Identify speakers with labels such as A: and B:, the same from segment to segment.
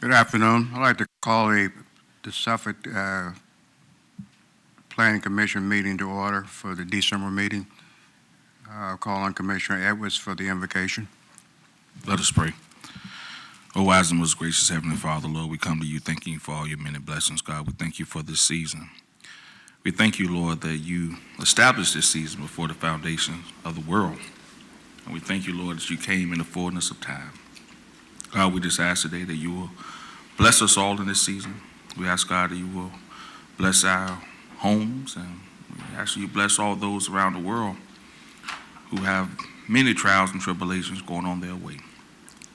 A: Good afternoon. I'd like to call the Suffolk Planning Commission meeting to order for the December meeting. Call on Commissioner Edwards for the invocation.
B: Let us pray. O wise and most gracious Heavenly Father, Lord, we come to you thanking you for all your many blessings, God. We thank you for this season. We thank you, Lord, that you established this season before the foundation of the world. And we thank you, Lord, that you came in the fullness of time. God, we just ask today that you will bless us all in this season. We ask, God, that you will bless our homes, and we ask you bless all those around the world who have many trials and tribulations going on their way.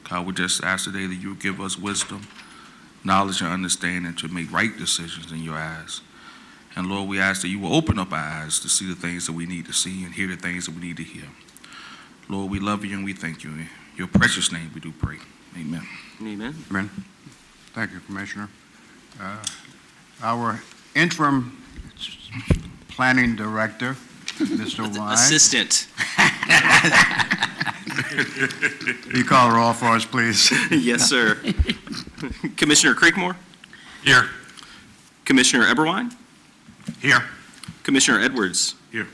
B: God, we just ask today that you will give us wisdom, knowledge, and understanding to make right decisions in your eyes. And Lord, we ask that you will open up our eyes to see the things that we need to see and hear the things that we need to hear. Lord, we love you and we thank you. In your precious name we do pray. Amen.
C: Amen.
A: Amen. Thank you, Commissioner. Our interim planning director, Mr. Wine.
C: Assistant.
A: You call her all for us, please.
C: Yes, sir. Commissioner Creekmore.
B: Here.
C: Commissioner Eberwine.
B: Here.
C: Commissioner Edwards.
B: Here.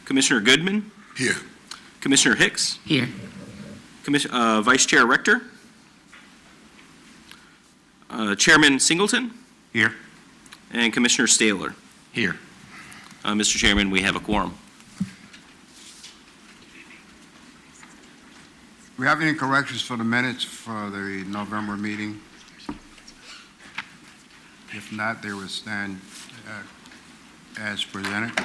C: Commissioner Goodman.
B: Here.
C: Commissioner Hicks.
D: Here.
C: Vice Chair Rector. Chairman Singleton.
A: Here.
C: And Commissioner Staylor.
B: Here.
C: Mr. Chairman, we have a quorum.
A: We have any corrections for the minutes for the November meeting? If not, they will stand as presented.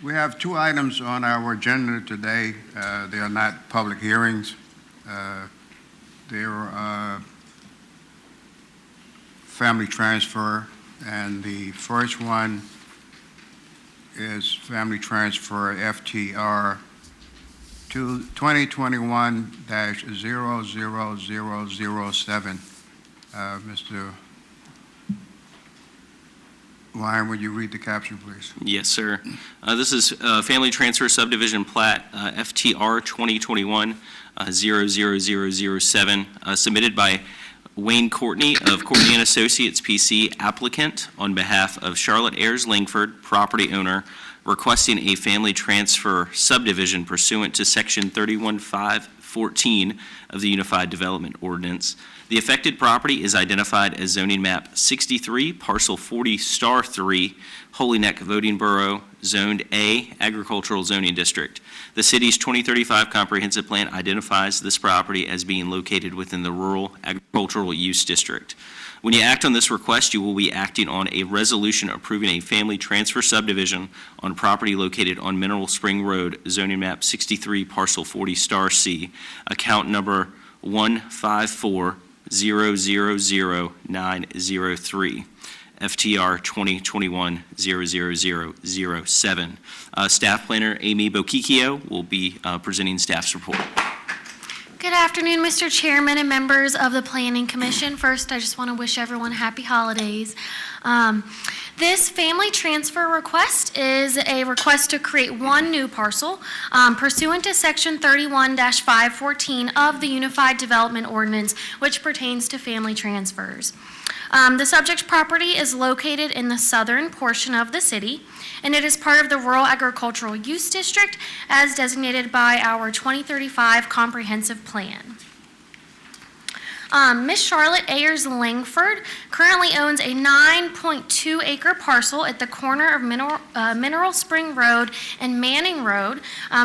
A: We have two items on our agenda today. They are not public hearings. They are family transfer, and the first one is family transfer FTR 2021-00007. Mr. Wine, would you read the caption, please?
C: Yes, sir. This is Family Transfer Subdivision Plat FTR 2021-00007, submitted by Wayne Courtney of Courtney & Associates, PC, applicant on behalf of Charlotte Ayers Langford, property owner, requesting a family transfer subdivision pursuant to Section 31514 of the Unified Development Ordinance. The affected property is identified as zoning map 63, parcel 40*3, Holy Neck Voting Borough, zoned A, agricultural zoning district. The city's 2035 comprehensive plan identifies this property as being located within the rural agricultural use district. When you act on this request, you will be acting on a resolution approving a family transfer subdivision on property located on Mineral Spring Road, zoning map 63, parcel 40*C, account number 154000903. FTR 2021-00007. Staff Planner Amy Bokikio will be presenting staff's report.
E: Good afternoon, Mr. Chairman and members of the Planning Commission. First, I just want to wish everyone happy holidays. This family transfer request is a request to create one new parcel pursuant to Section 31-514 of the Unified Development Ordinance, which pertains to family transfers. The subject property is located in the southern portion of the city, and it is part of the Rural Agricultural Use District as designated by our 2035 Comprehensive Plan. Ms. Charlotte Ayers Langford currently owns a 9.2 acre parcel at the corner of Mineral Spring Road and Manning Road,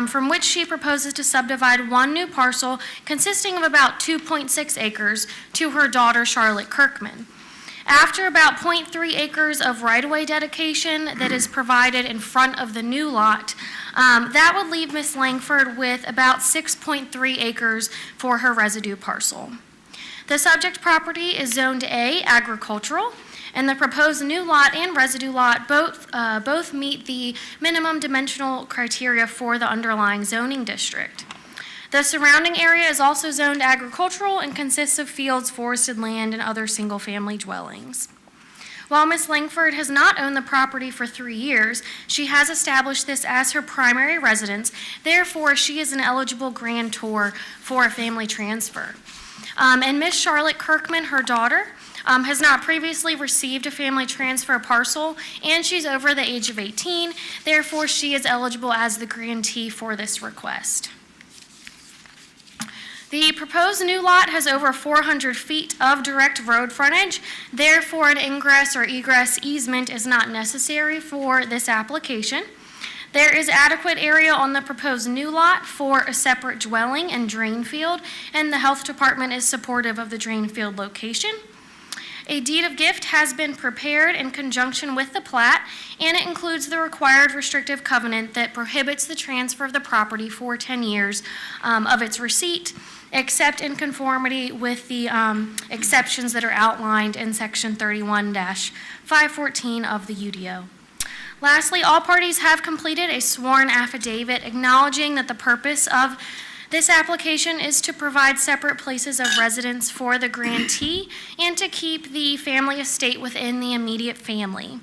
E: from which she proposes to subdivide one new parcel consisting of about 2.6 acres to her daughter Charlotte Kirkman. After about 0.3 acres of right-of-way dedication that is provided in front of the new lot, that would leave Ms. Langford with about 6.3 acres for her residue parcel. The subject property is zoned A, agricultural, and the proposed new lot and residue lot both meet the minimum dimensional criteria for the underlying zoning district. The surrounding area is also zoned agricultural and consists of fields, forested land, and other single-family dwellings. While Ms. Langford has not owned the property for 3 years, she has established this as her primary residence. Therefore, she is an eligible grantor for a family transfer. And Miss Charlotte Kirkman, her daughter, has not previously received a family transfer parcel, and she's over the age of 18. Therefore, she is eligible as the grantee for this request. The proposed new lot has over 400 feet of direct road frontage. Therefore, an ingress or egress easement is not necessary for this application. There is adequate area on the proposed new lot for a separate dwelling and drain field, and the health department is supportive of the drain field location. A deed of gift has been prepared in conjunction with the plat, and it includes the required restrictive covenant that prohibits the transfer of the property for 10 years of its receipt, except in conformity with the exceptions that are outlined in Section 31-514 of the UDO. Lastly, all parties have completed a sworn affidavit acknowledging that the purpose of this application is to provide separate places of residence for the grantee and to keep the family estate within the immediate family.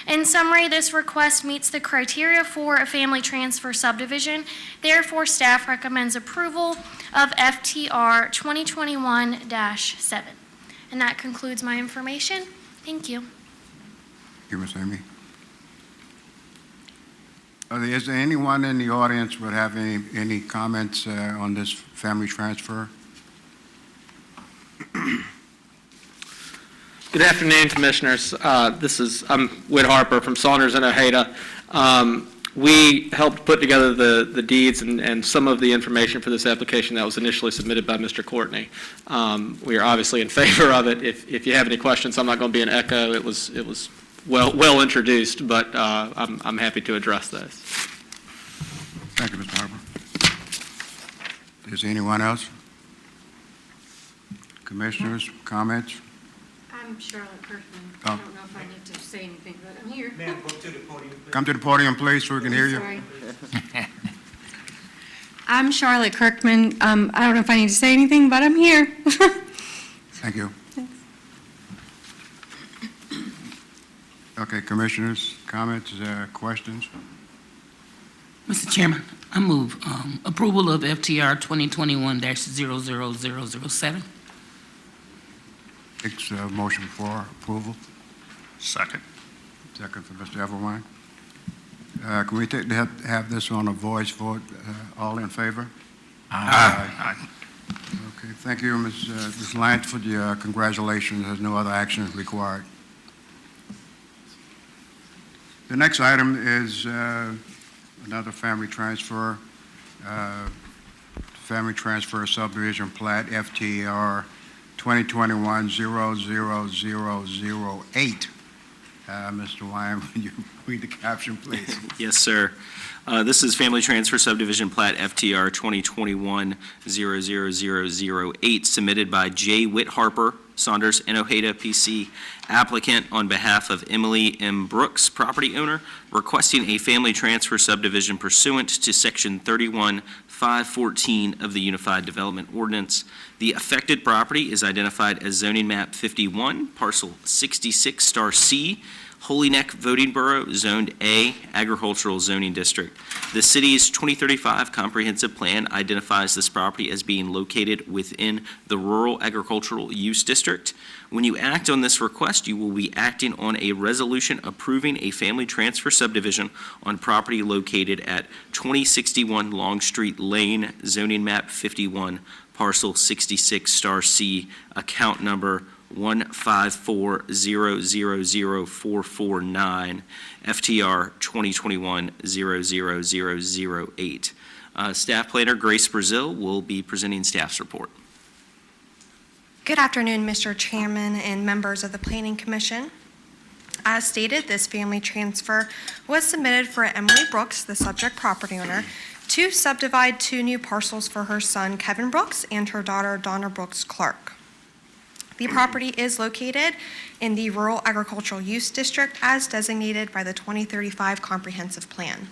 E: In summary, this request meets the criteria for a family transfer subdivision. Therefore, staff recommends approval of FTR 2021-7. And that concludes my information. Thank you.
A: Thank you, Ms. Amy. Is there anyone in the audience would have any comments on this family transfer?
D: Good afternoon, Commissioners. I'm Whit Harper from Saunders and Ojeda. We helped put together the deeds and some of the information for this application that was initially submitted by Mr. Courtney. We are obviously in favor of it. If you have any questions, I'm not going to be an echo. It was well introduced, but I'm happy to address those.
A: Thank you, Mr. Harper. Is there anyone else? Commissioners, comments?
F: I'm Charlotte Kirkman.
A: Oh.
F: I don't know if I need to say anything, but I'm here.
G: Ma'am, go to the podium, please.
A: Come to the podium, please, so we can hear you.
F: Sorry. I'm Charlotte Kirkman. I don't know if I need to say anything, but I'm here.
A: Thank you. Okay, commissioners, comments, questions?
H: Mr. Chairman, I move approval of FTR 2021-00007.
A: Takes a motion for approval.
B: Second.
A: Second for Mr. Everwine. Can we have this on a voice vote? All in favor?
B: Aye.
A: Okay, thank you, Ms. Lance, for the congratulations. There's no other action required. The next item is another family transfer, subdivision plat, FTR 2021-00008. Mr. Wine, would you read the caption, please?
C: Yes, sir. This is Family Transfer Subdivision Plat FTR 2021-00008, submitted by J. Whit Harper, Saunders and Ojeda, PC, applicant on behalf of Emily M. Brooks, property owner, requesting a family transfer subdivision pursuant to Section 31-514 of the Unified Development Ordinance. The affected property is identified as zoning map 51, parcel 66*C, Holy Neck Voting Borough, Zoned A, Agricultural Zoning District. The city's 2035 comprehensive plan identifies this property as being located within the Rural Agricultural Use District. When you act on this request, you will be acting on a resolution approving a family transfer subdivision on property located at 2061 Longstreet Lane, zoning map 51, parcel 66*C, account number 154000449, FTR 2021-00008. Staff Planner Grace Brazil will be presenting staff's report.
I: Good afternoon, Mr. Chairman and members of the Planning Commission. As stated, this family transfer was submitted for Emily Brooks, the subject property owner, to subdivide 2 new parcels for her son, Kevin Brooks, and her daughter, Donna Brooks Clark. The property is located in the Rural Agricultural Use District as designated by the 2035 Comprehensive Plan.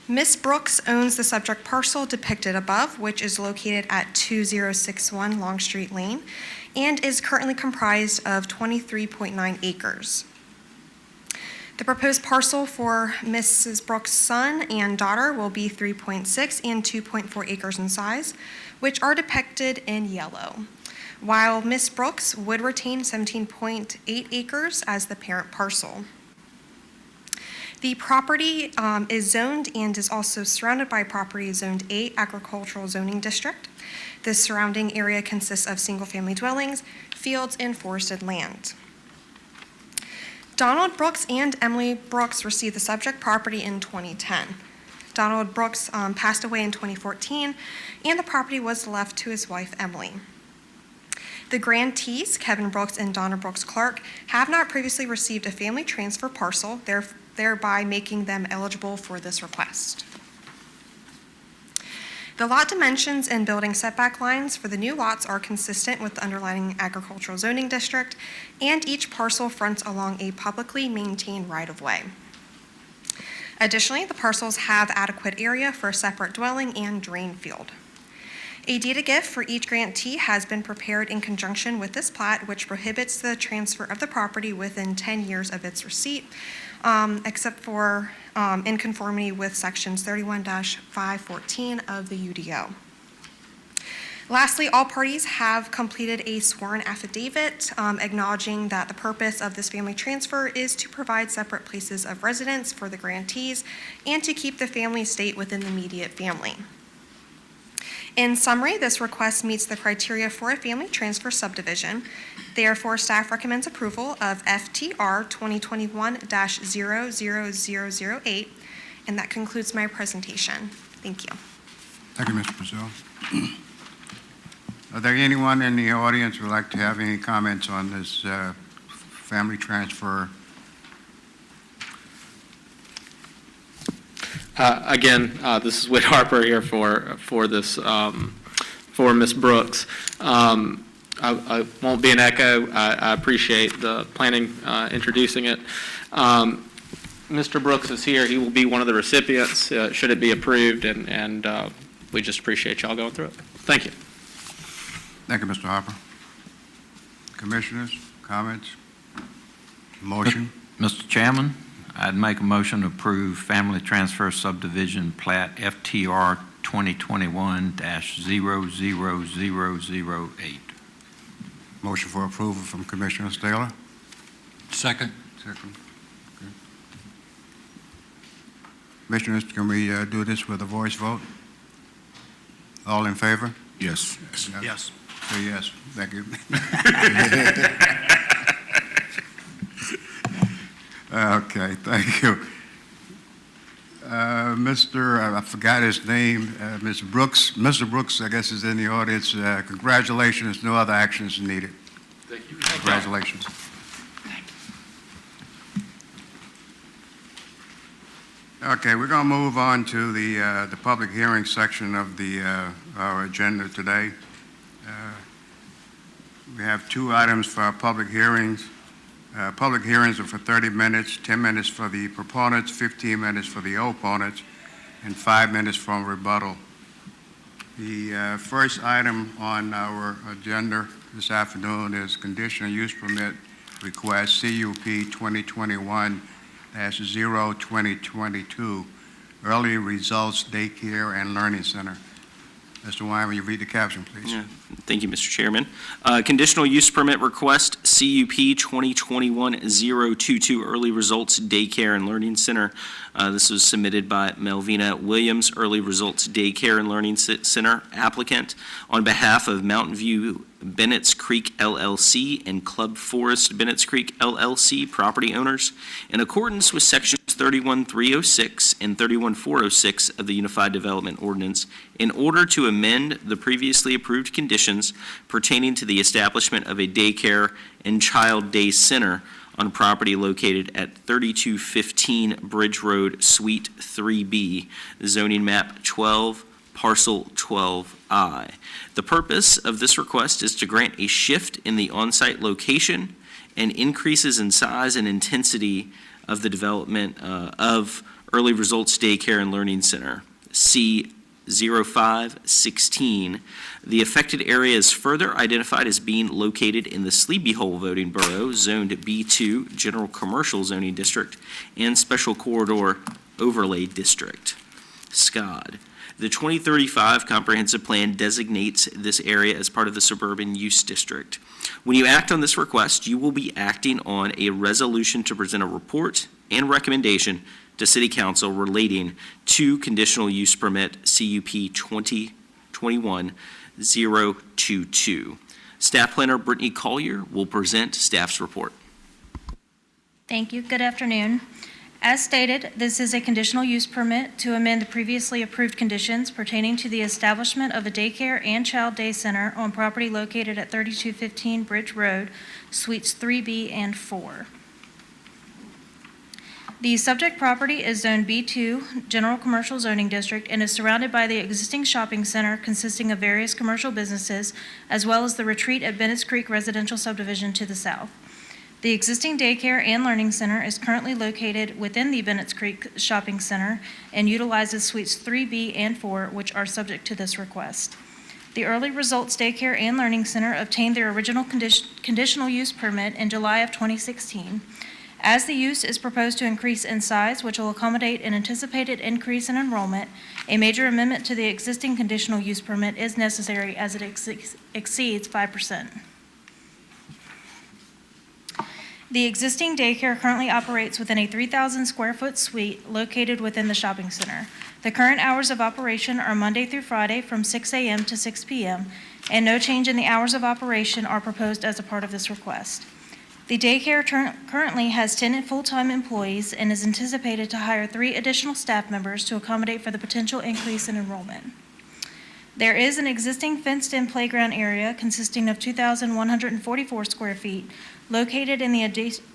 I: Ms. Brooks owns the subject parcel depicted above, which is located at 2061 Longstreet Lane, and is currently comprised of 23.9 acres. The proposed parcel for Mrs. Brooks' son and daughter will be 3.6 and 2.4 acres in size, which are depicted in yellow, while Ms. Brooks would retain 17.8 acres as the parent parcel. The property is zoned and is also surrounded by property zoned A Agricultural Zoning District. The surrounding area consists of single-family dwellings, fields, and forested land. Donald Brooks and Emily Brooks received the subject property in 2010. Donald Brooks passed away in 2014, and the property was left to his wife, Emily. The grantees, Kevin Brooks and Donna Brooks Clark, have not previously received a family transfer parcel, thereby making them eligible for this request. The lot dimensions and building setback lines for the new lots are consistent with the underlying agricultural zoning district, and each parcel fronts along a publicly maintained right-of-way. Additionally, the parcels have adequate area for a separate dwelling and drain field. A deed of gift for each grantee has been prepared in conjunction with this plat, which prohibits the transfer of the property within 10 years of its receipt, except for in conformity with sections 31-514 of the UDO. Lastly, all parties have completed a sworn affidavit acknowledging that the purpose of this family transfer is to provide separate places of residence for the grantees and to keep the family estate within the immediate family. In summary, this request meets the criteria for a family transfer subdivision. Therefore, staff recommends approval of FTR 2021-00008, and that concludes my presentation. Thank you.
A: Thank you, Mr. Brazil. Are there anyone in the audience who would like to have any comments on this family transfer?
D: Again, this is Whit Harper here for this, for Ms. Brooks. I won't be an echo. I appreciate the planning introducing it. Mr. Brooks is here. He will be one of the recipients, should it be approved, and we just appreciate y'all going through it. Thank you.
A: Thank you, Mr. Harper. Commissioners, comments? Motion?
G: Mr. Chairman, I'd make a motion to approve Family Transfer Subdivision Plat FTR 2021-00008.
A: Motion for approval from Commissioner Taylor.
G: Second.
A: Second. Okay. Commissioners, can we do this with a voice vote? All in favor?
B: Yes.
A: Yes. Say yes. Thank you. Okay, thank you. I forgot his name, Mr. Brooks. Mr. Brooks, I guess, is in the audience. Congratulations. No other actions needed.
D: Thank you.
A: Congratulations. Okay, we're going to move on to the public hearing section of our agenda today. We have two items for our public hearings. Public hearings are for 30 minutes, 10 minutes for the proponents, 15 minutes for the opponents, and 5 minutes from rebuttal. The first item on our agenda this afternoon is conditional use permit request CUP 2021-02022, Early Results Daycare and Learning Center. Mr. Wyman, will you read the caption, please?
C: Yeah. Thank you, Mr. Chairman. Conditional use permit request, CUP 2021-022 Early Results Daycare and Learning Center. This was submitted by Melvina Williams, Early Results Daycare and Learning Center applicant, on behalf of Mountain View Bennett's Creek LLC and Club Forest Bennett's Creek LLC property owners, in accordance with sections 31306 and 31406 of the Unified Development Ordinance, in order to amend the previously approved conditions pertaining to the establishment of a daycare and child day center on property located at 3215 Bridge Road, Suite 3B, zoning map 12, parcel 12I. The purpose of this request is to grant a shift in the on-site location and increases in size and intensity of the development of Early Results Daycare and Learning Center, 0516. The affected area is further identified as being located in the Sleepy Hole voting borough, zoned B2, General Commercial Zoning District, and Special Corridor Overlay District. SCOD. The 2035 Comprehensive Plan designates this area as part of the Suburban Use District. When you act on this request, you will be acting on a resolution to present a report and recommendation to City Council relating to Conditional Use Permit CUP 2021-022. Staff Planner Brittany Collier will present staff's report.
J: Thank you. Good afternoon. As stated, this is a conditional use permit to amend the previously approved conditions pertaining to the establishment of a daycare and child day center on property located at 3215 Bridge Road, Suites 3B and 4. The subject property is Zone B2, General Commercial Zoning District, and is surrounded by the existing shopping center consisting of various commercial businesses, as well as the Retreat at Bennett's Creek Residential Subdivision to the south. The existing daycare and learning center is currently located within the Bennett's Creek Shopping Center and utilizes Suites 3B and 4, which are subject to this request. The Early Results Daycare and Learning Center obtained their original conditional use permit in July of 2016. As the use is proposed to increase in size, which will accommodate an anticipated increase in enrollment, a major amendment to the existing conditional use permit is necessary as it exceeds 5%. The existing daycare currently operates within a 3,000 square foot suite located within the shopping center. The current hours of operation are Monday through Friday from 6 a.m. to 6 p.m., and no change in the hours of operation are proposed as a part of this request. The daycare currently has 10 full-time employees and is anticipated to hire 3 additional staff members to accommodate for the potential increase in enrollment. There is an existing fenced-in playground area consisting of 2,144 square feet located in the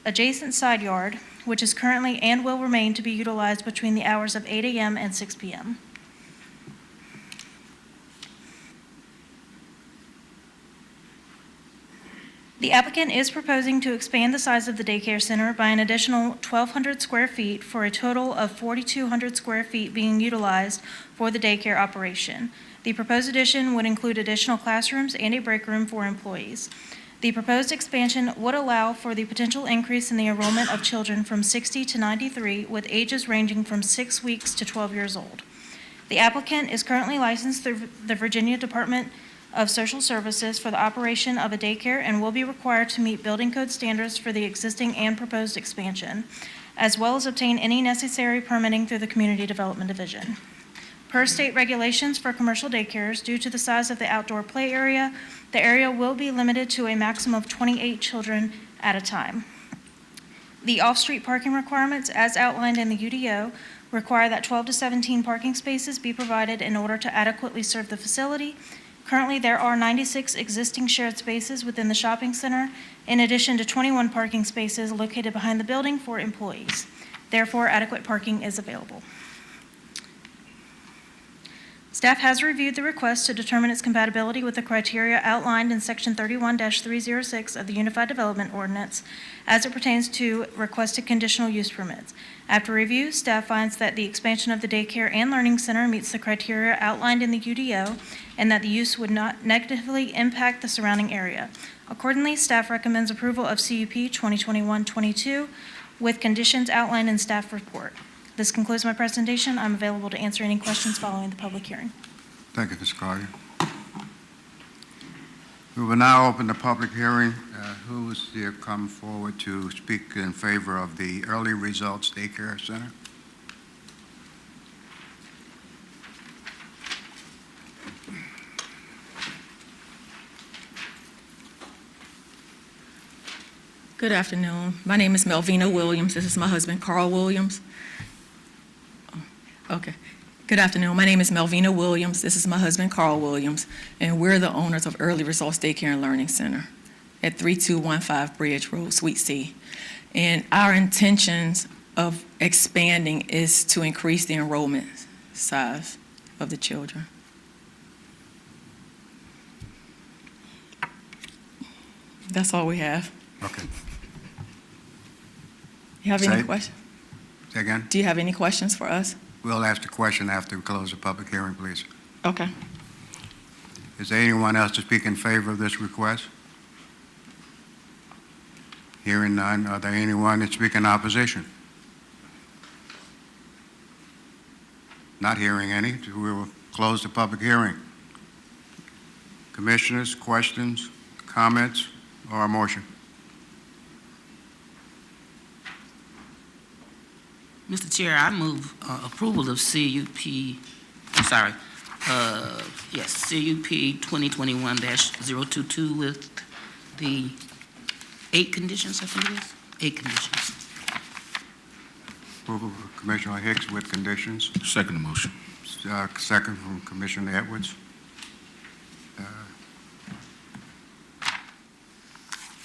J: adjacent side yard, which is currently and will remain to be utilized between the hours of 8 a.m. and 6 p.m. The applicant is proposing to expand the size of the daycare center by an additional 1,200 square feet for a total of 4,200 square feet being utilized for the daycare operation. The proposed addition would include additional classrooms and a break room for employees. The proposed expansion would allow for the potential increase in the enrollment of children from 60 to 93 with ages ranging from 6 weeks to 12 years old. The applicant is currently licensed through the Virginia Department of Social Services for the operation of a daycare and will be required to meet building code standards for the existing and proposed expansion, as well as obtain any necessary permitting through the Community Development Division. Per state regulations for commercial daycares, due to the size of the outdoor play area, the area will be limited to a maximum of 28 children at a time. The off-street parking requirements, as outlined in the UDO, require that 12 to 17 parking spaces be provided in order to adequately serve the facility. Currently, there are 96 existing shared spaces within the shopping center, in addition to 21 parking spaces located behind the building for employees. Therefore, adequate parking is available. Staff has reviewed the request to determine its compatibility with the criteria outlined in Section 31-306 of the Unified Development Ordinance as it pertains to requested conditional use permits. After review, staff finds that the expansion of the daycare and learning center meets the criteria outlined in the UDO and that the use would not negatively impact the surrounding area. Accordingly, staff recommends approval of CUP 2021-22 with conditions outlined in staff report. This concludes my presentation. I'm available to answer any questions following the public hearing.
A: Thank you, Ms. Collier. We will now open the public hearing. Who is here come forward to speak in favor of the Early Results Daycare Center?
K: Good afternoon. My name is Melvina Williams. This is my husband, Carl Williams. Okay. Good afternoon. My name is Melvina Williams. This is my husband, Carl Williams, and we're the owners of Early Results Daycare and Learning Center at 3215 Bridge Road, Suite C. And our intentions of expanding is to increase the enrollment size of the children. That's all we have.
A: Okay.
K: You have any questions?
A: Say again?
K: Do you have any questions for us?
A: We'll ask the question after we close the public hearing, please.
K: Okay.
A: Is there anyone else to speak in favor of this request? Hearing none, are there anyone to speak in opposition? Not hearing any, we will close the public hearing. Commissioners, questions, comments, or a motion?
H: Mr. Chair, I move approval of CUP 2021-022 with the 8 conditions, I think it is? 8 conditions.
A: Approval of Commissioner Hicks with conditions.
B: Second motion.
A: Second from Commissioner Edwards.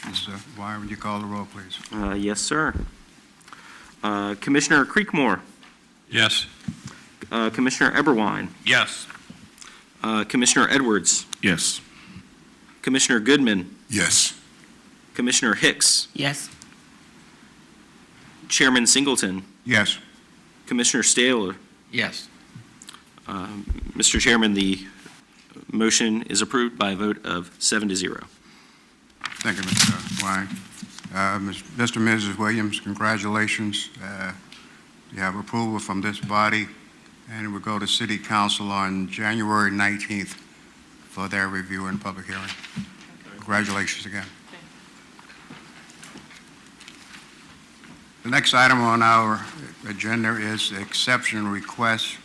A: Ms. Why would you call the roll, please?
C: Yes, sir. Commissioner Creekmore,
G: Yes.
C: Commissioner Eberwein,
G: Yes.
C: Commissioner Edwards,
B: Yes.
C: Commissioner Goodman,
A: Yes.
C: Commissioner Hicks,
H: Yes.
C: Chairman Singleton,
A: Yes.
C: Commissioner Staler.
G: Yes.
C: Mr. Chairman, the motion is approved by a vote of 7-0.
A: Thank you, Mr. Wine. Mr. and Mrs. Williams, congratulations. You have approval from this body, and it will go to City Council on January 19th for their review and public hearing. Congratulations again. The next item on our agenda is exception request,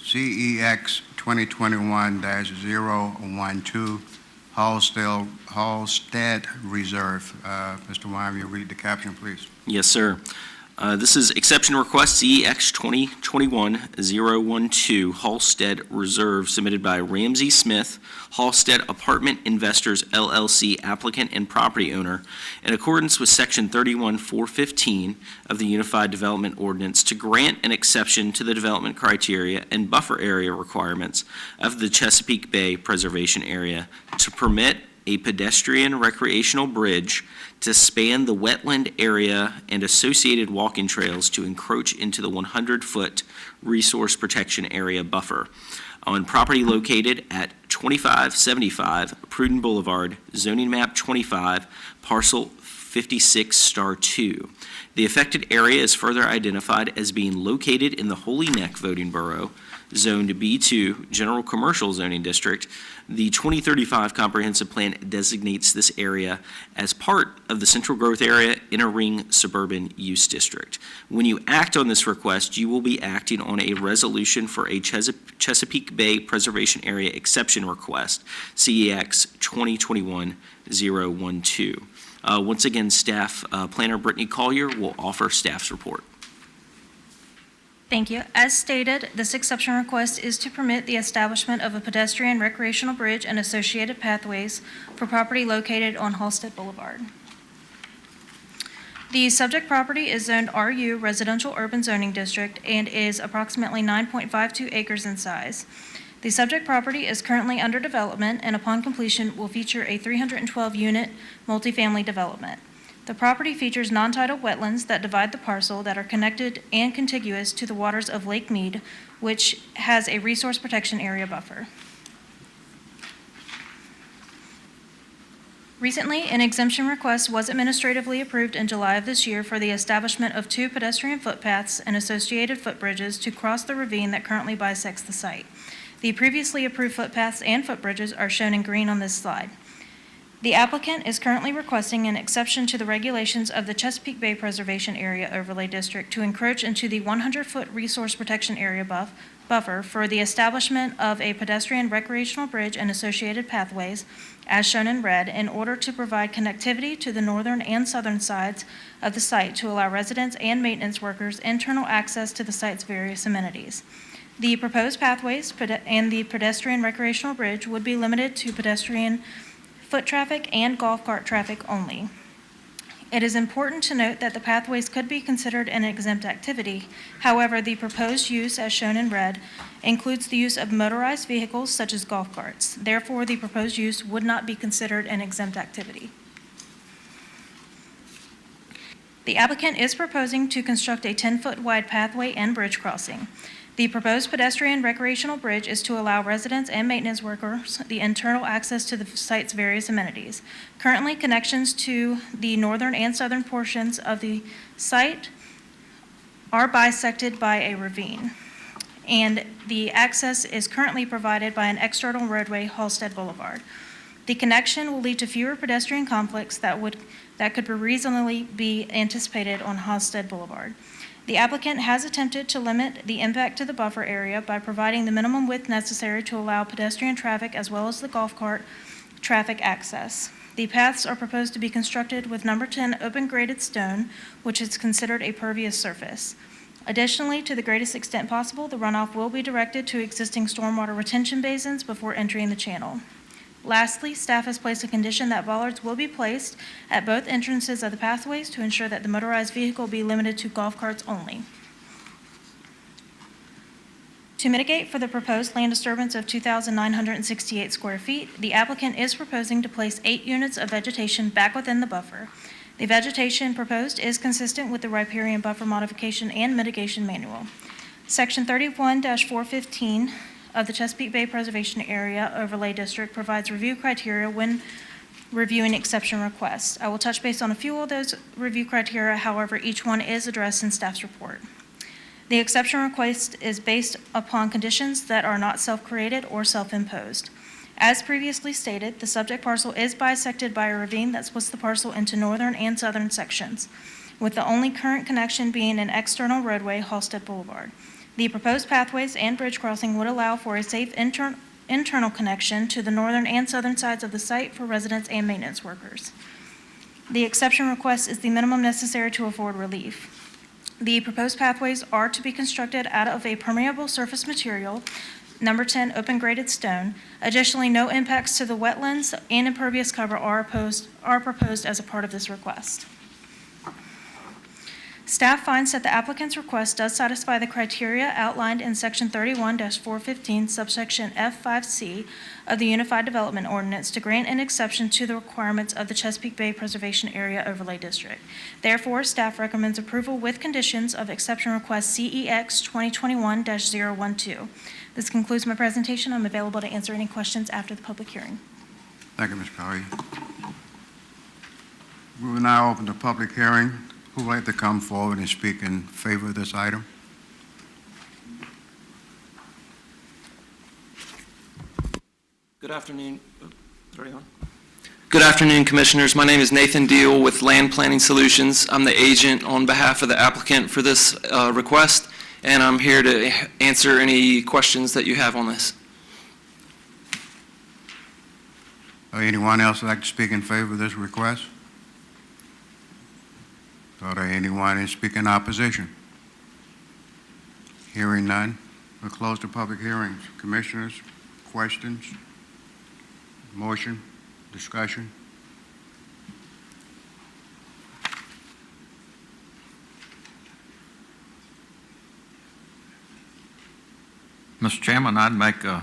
A: CEX 2021-012, Halstead Reserve. Mr. Wyman, you read the caption, please.
C: Yes, sir. This is exception request CEX 2021-012 Halstead Reserve submitted by Ramsey Smith, Halstead Apartment Investors LLC applicant and property owner in accordance with Section 31-415 of the Unified Development Ordinance to grant an exception to the development criteria and buffer area requirements of the Chesapeake Bay Preservation Area to permit a pedestrian recreational bridge to span the wetland area and associated walking trails to encroach into the 100-foot resource protection area buffer on property located at 2575 Pruden Boulevard, zoning map 25, parcel 56*2. The affected area is further identified as being located in the Holy Neck voting borough, zoned B2, General Commercial Zoning District. The 2035 Comprehensive Plan designates this area as part of the Central Growth Area Inner Ring Suburban Use District. When you act on this request, you will be acting on a resolution for a Chesapeake Bay Preservation Area Exception Request, CEX 2021-012. Once again, staff planner Brittany Collier will offer staff's report.
J: Thank you. As stated, this exception request is to permit the establishment of a pedestrian recreational bridge and associated pathways for property located on Halstead Boulevard. The subject property is zoned RU Residential Urban Zoning District and is approximately 9.52 acres in size. The subject property is currently under development and upon completion will feature a 312-unit multifamily development. The property features non-tidal wetlands that divide the parcel that are connected and contiguous to the waters of Lake Mead, which has a resource protection area buffer. Recently, an exemption request was administratively approved in July of this year for the establishment of 2 pedestrian footpaths and associated footbridges to cross the ravine that currently bisects the site. The previously approved footpaths and footbridges are shown in green on this slide. The applicant is currently requesting an exception to the regulations of the Chesapeake Bay Preservation Area Overlay District to encroach into the 100-foot resource protection area buffer for the establishment of a pedestrian recreational bridge and associated pathways, as shown in red, in order to provide connectivity to the northern and southern sides of the site to allow residents and maintenance workers internal access to the site's various amenities. The proposed pathways and the pedestrian recreational bridge would be limited to pedestrian foot traffic and golf cart traffic only. It is important to note that the pathways could be considered an exempt activity. However, the proposed use, as shown in red, includes the use of motorized vehicles such as golf carts. Therefore, the proposed use would not be considered an exempt activity. The applicant is proposing to construct a 10-foot wide pathway and bridge crossing. The proposed pedestrian recreational bridge is to allow residents and maintenance workers the internal access to the site's various amenities. Currently, connections to the northern and southern portions of the site are bisected by a ravine, and the access is currently provided by an external roadway, Halsted Boulevard. The connection will lead to fewer pedestrian conflicts that could reasonably be anticipated on Halsted Boulevard. The applicant has attempted to limit the impact to the buffer area by providing the minimum width necessary to allow pedestrian traffic as well as the golf cart traffic access. The paths are proposed to be constructed with number 10 open graded stone, which is considered a pervious surface. Additionally, to the greatest extent possible, the runoff will be directed to existing stormwater retention basins before entering the channel. Lastly, staff has placed a condition that bollards will be placed at both entrances of the pathways to ensure that the motorized vehicle be limited to golf carts only. To mitigate for the proposed land disturbance of 2,968 square feet, the applicant is proposing to place 8 units of vegetation back within the buffer. The vegetation proposed is consistent with the riparian buffer modification and mitigation manual. Section 31-415 of the Chesapeake Bay Preservation Area Overlay District provides review criteria when reviewing exception requests. I will touch base on a few of those review criteria, however, each one is addressed in staff's report. The exception request is based upon conditions that are not self-created or self-imposed. As previously stated, the subject parcel is bisected by a ravine that splits the parcel into northern and southern sections, with the only current connection being an external roadway, Halsted Boulevard. The proposed pathways and bridge crossing would allow for a safe internal connection to the northern and southern sides of the site for residents and maintenance workers. The exception request is the minimum necessary to afford relief. The proposed pathways are to be constructed out of a permeable surface material, number 10 open graded stone. Additionally, no impacts to the wetlands and impervious cover are proposed as a part of this request. Staff finds that the applicant's request does satisfy the criteria outlined in Section 31-415, subsection F5C of the Unified Development Ordinance to grant an exception to the requirements of the Chesapeake Bay Preservation Area Overlay District. Therefore, staff recommends approval with conditions of exception request CEX 2021-012. This concludes my presentation. I'm available to answer any questions after the public hearing.
A: Thank you, Ms. Collier. We will now open the public hearing. Who would like to come forward and speak in favor of this item?
L: Good afternoon. Good afternoon, Commissioners. My name is Nathan Deal with Land Planning Solutions. I'm the agent on behalf of the applicant for this request, and I'm here to answer any questions that you have on this.
A: Anyone else would like to speak in favor of this request? Are there anyone in speak in opposition? Hearing none, we'll close the public hearings. Commissioners, questions, motion, discussion?
G: Mr. Chairman, I'd make a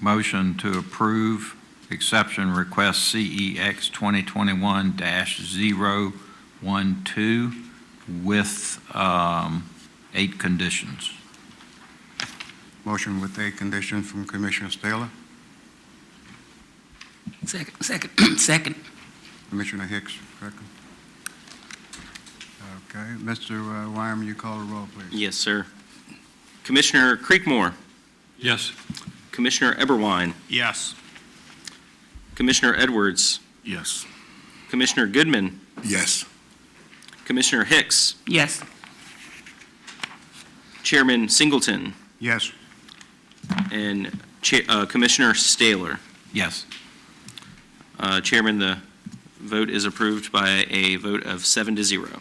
G: motion to approve exception request CEX 2021-012 with 8 conditions.
A: Motion with 8 conditions from Commissioner Staler.
H: Second.
A: Commissioner Hicks, second. Okay, Mr. Wyman, you call the roll, please.
C: Yes, sir. Commissioner Creekmore.
L: Yes.
C: Commissioner Eberwein.
L: Yes.
C: Commissioner Edwards.
B: Yes.
C: Commissioner Goodman.
B: Yes.
C: Commissioner Hicks.
H: Yes.
C: Chairman Singleton.
A: Yes.
C: And Commissioner Staler.
G: Yes.
C: Chairman, the vote is approved by a vote of 7-0.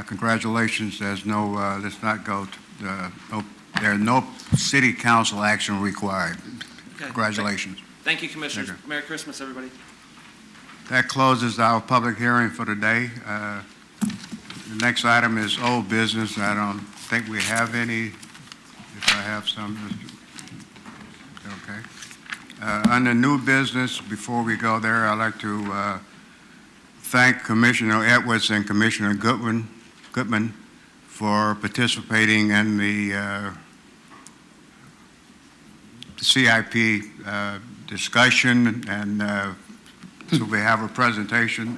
A: Congratulations. There's no, let's not go, there's no city council action required.
L: Okay.
A: Congratulations.
L: Thank you, Commissioners.
A: Thank
L: Merry Christmas, everybody.
A: That closes our public hearing for today. The next item is old business. I don't think we have any. If I have some, okay. Under new business, before we go there, I'd like to thank Commissioner Edwards and Commissioner Goodman for participating in the CIP discussion, and so we have a presentation.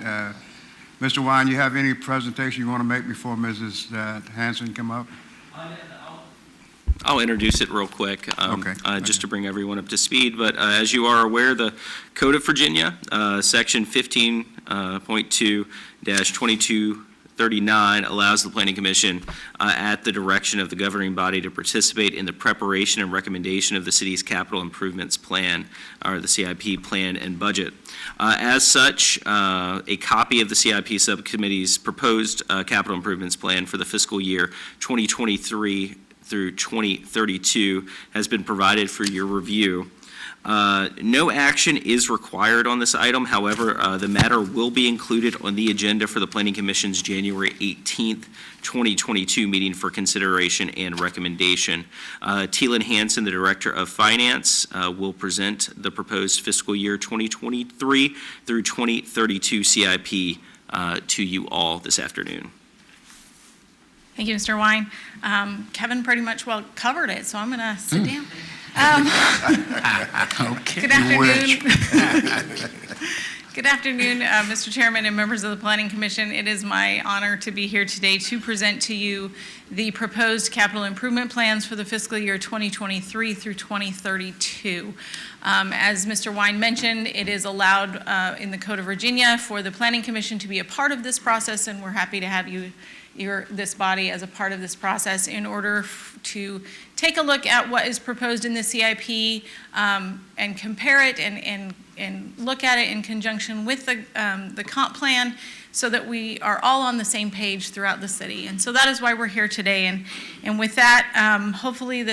A: Mr. Wine, you have any presentation you want to make before Mrs. Hanson come up?
C: I'll introduce it real quick,
A: Okay.
C: just to bring everyone up to speed. But as you are aware, the Code of Virginia, Section 15.2-2239, allows the Planning Commission, at the direction of the governing body, to participate in the preparation and recommendation of the city's capital improvements plan, or the CIP plan and budget. As such, a copy of the CIP subcommittee's proposed capital improvements plan for the fiscal year 2023 through 2032 has been provided for your review. No action is required on this item. However, the matter will be included on the agenda for the Planning Commission's January 18th, 2022 meeting for consideration and recommendation. Teelan Hansen, the Director of Finance, will present the proposed fiscal year 2023 through 2032 CIP to you all this afternoon.
M: Thank you, Mr. Wine. Kevin pretty much well covered it, so I'm going to sit down.
H: Okay.
M: Good afternoon. Good afternoon, Mr. Chairman and members of the Planning Commission. It is my honor to be here today to present to you the proposed capital improvement plans for the fiscal year 2023 through 2032. As Mr. Wine mentioned, it is allowed in the Code of Virginia for the Planning Commission to be a part of this process, and we're happy to have this body as a part of this process in order to take a look at what is proposed in the CIP and compare it and look at it in conjunction with the comp plan so that we are all on the same page throughout the city. And so that is why we're here today. And with that, hopefully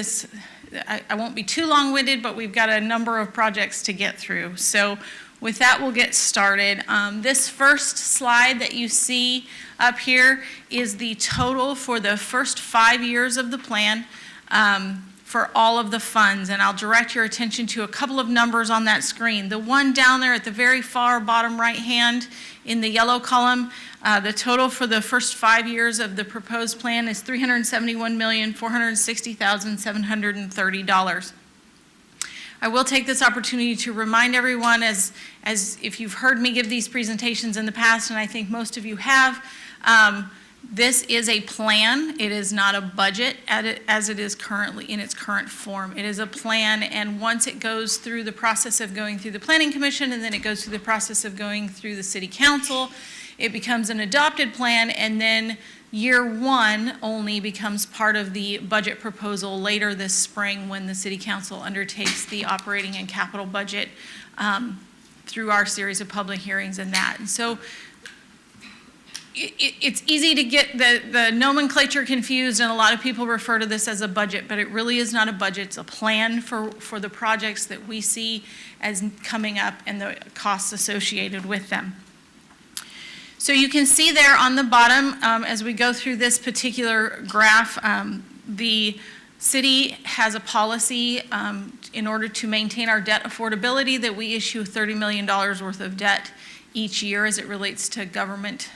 M: I won't be too long-winded, but we've got a number of projects to get through. So with that, we'll get started. This first slide that you see up here is the total for the first 5 years of the plan for all of the funds. And I'll direct your attention to a couple of numbers on that screen. The one down there at the very far bottom right hand in the yellow column, the total for the first 5 years of the proposed plan is $371,460,730. I will take this opportunity to remind everyone, as if you've heard me give these presentations in the past, and I think most of you have, this is a plan. It is not a budget as it is currently in its current form. It is a plan, and once it goes through the process of going through the Planning Commission, and then it goes through the process of going through the City Council, it becomes an adopted plan, and then year one only becomes part of the budget proposal later this spring when the City Council undertakes the operating and capital budget through our series of public hearings and that. And so it's easy to get the nomenclature confused, and a lot of people refer to this as a budget, but it really is not a budget. It's a plan for the projects that we see as coming up and the costs associated with them. So you can see there on the bottom, as we go through this particular graph, the city has a policy in order to maintain our debt affordability that we issue $30 million worth of debt each year as it relates to government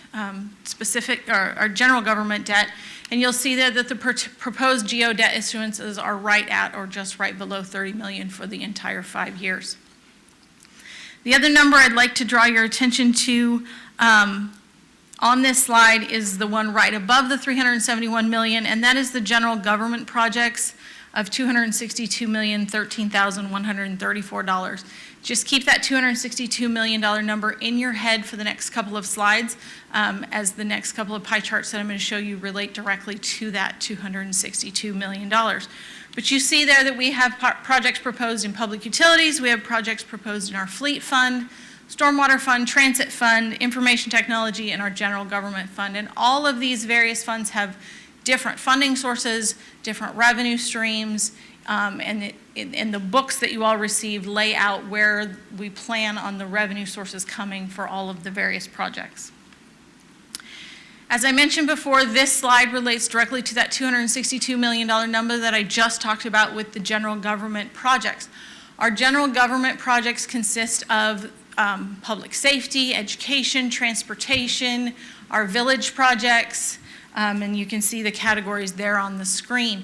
M: specific or general government debt. And you'll see there that the proposed GO debt issuances are right at or just right below $30 million for the entire 5 years. The other number I'd like to draw your attention to on this slide is the one right above the $371 million, and that is the general government projects of $262,013,134. Just keep that $262 million number in your head for the next couple of slides, as the next couple of pie charts that I'm going to show you relate directly to that $262 million. But you see there that we have projects proposed in public utilities, we have projects proposed in our fleet fund, Stormwater Fund, Transit Fund, Information Technology, and our General Government Fund. And all of these various funds have different funding sources, different revenue streams, and the books that you all received lay out where we plan on the revenue sources coming for all of the various projects. As I mentioned before, this slide relates directly to that $262 million number that I just talked about with the general government projects. Our general government projects consist of public safety, education, transportation, our village projects, And you can see the categories there on the screen.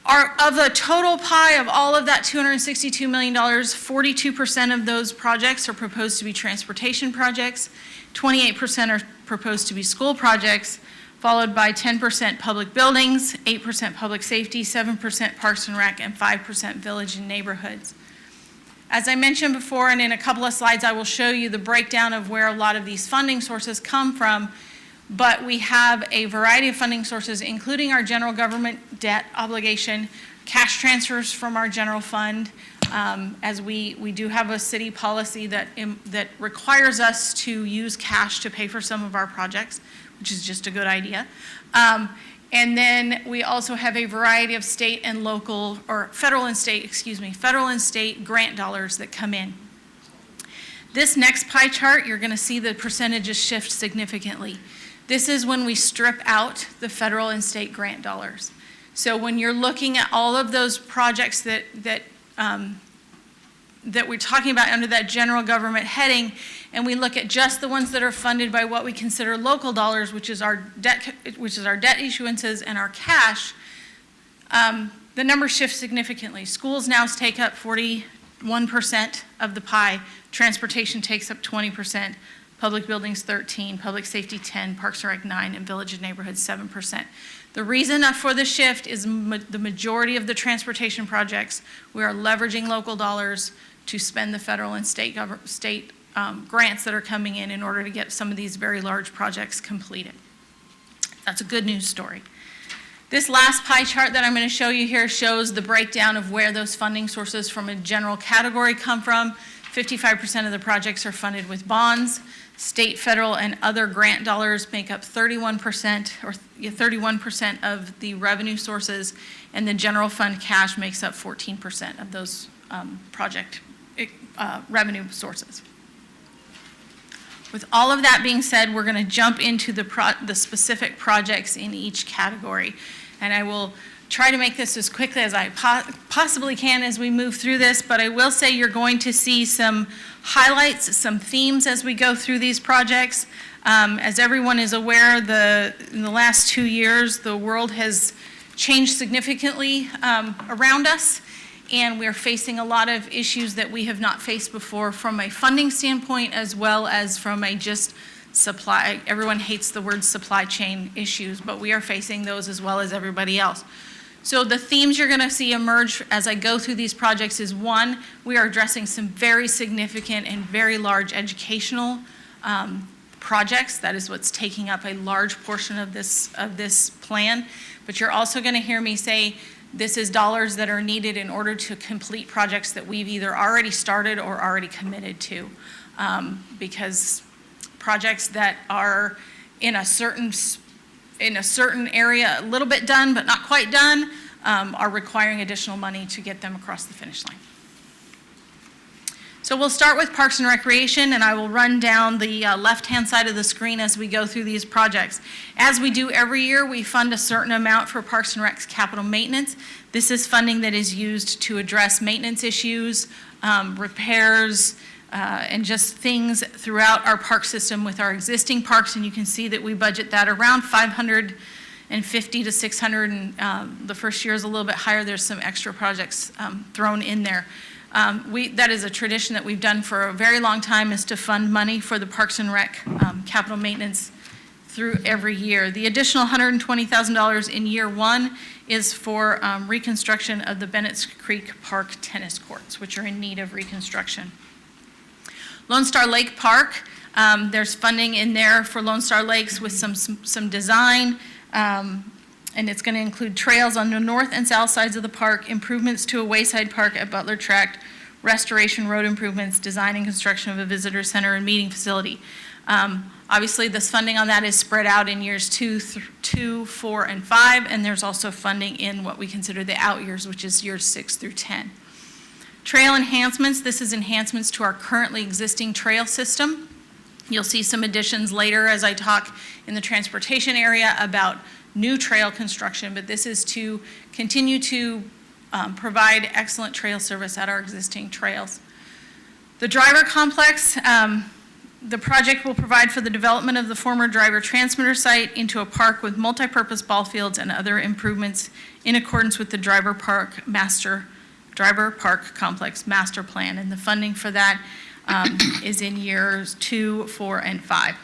M: Of the total pie of all of that $262 million, 42% of those projects are proposed to be transportation projects, 28% are proposed to be school projects, followed by 10% public buildings, 8% public safety, 7% parks and rec, and 5% village and neighborhoods. As I mentioned before, and in a couple of slides, I will show you the breakdown of where a lot of these funding sources come from. But we have a variety of funding sources, including our general government debt obligation, cash transfers from our general fund, as we do have a city policy that requires us to use cash to pay for some of our projects, which is just a good idea. And then we also have a variety of state and local, or federal and state grant dollars that come in. This next pie chart, you're going to see the percentages shift significantly. This is when we strip out the federal and state grant dollars. So when you're looking at all of those projects that we're talking about under that general government heading, and we look at just the ones that are funded by what we consider local dollars, which is our debt issuances and our cash, the numbers shift significantly. Schools now take up 41% of the pie. Transportation takes up 20%. Public buildings 13, public safety 10, parks and rec 9, and village and neighborhoods 7%. The reason for the shift is the majority of the transportation projects, we are leveraging local dollars to spend the federal and state grants that are coming in order to get some of these very large projects completed. That's a good news story. This last pie chart that I'm going to show you here shows the breakdown of where those funding sources from a general category come from. 55% of the projects are funded with bonds. State, federal, and other grant dollars make up 31% of the revenue sources, and the general fund cash makes up 14% of those project revenue sources. With all of that being said, we're going to jump into the specific projects in each category, and I will try to make this as quickly as I possibly can as we move through this, but I will say you're going to see some highlights, some themes as we go through these projects. As everyone is aware, in the last 2 years, the world has changed significantly around us, and we're facing a lot of issues that we have not faced before from a funding standpoint as well as from a just supply. Everyone hates the word supply chain issues, but we are facing those as well as everybody else. So the themes you're going to see emerge as I go through these projects is, one, we are addressing some very significant and very large educational projects. That is what's taking up a large portion of this plan. But you're also going to hear me say this is dollars that are needed in order to complete projects that we've either already started or already committed to. Because projects that are in a certain area, a little bit done but not quite done, are requiring additional money to get them across the finish line. So we'll start with Parks and Recreation, and I will run down the left-hand side of the screen as we go through these projects. As we do every year, we fund a certain amount for Parks and Rec's capital maintenance. This is funding that is used to address maintenance issues, repairs, and just things throughout our park system with our existing parks, and you can see that we budget that around $550 to $600, and the first year is a little bit higher. There's some extra projects thrown in there. That is a tradition that we've done for a very long time, is to fund money for the Parks and Rec capital maintenance through every year. The additional $120,000 in year one is for reconstruction of the Bennett's Creek Park tennis courts, which are in need of reconstruction. Lone Star Lake Park, there's funding in there for Lone Star Lakes with some design, and it's going to include trails on the north and south sides of the park, improvements to a wayside park at Butler Tract, restoration, road improvements, design and construction of a visitor center and meeting facility. Obviously, this funding on that is spread out in years 2, 4, and 5, and there's also funding in what we consider the out years, which is years 6 through 10. Trail enhancements, this is enhancements to our currently existing trail system. You'll see some additions later as I talk in the transportation area about new trail construction, but this is to continue to provide excellent trail service at our existing trails. The driver complex, The project will provide for the development of the former driver transmitter site into a park with multipurpose ball fields and other improvements in accordance with the Driver Park Complex Master Plan. And the funding for that is in years 2, 4, and 5.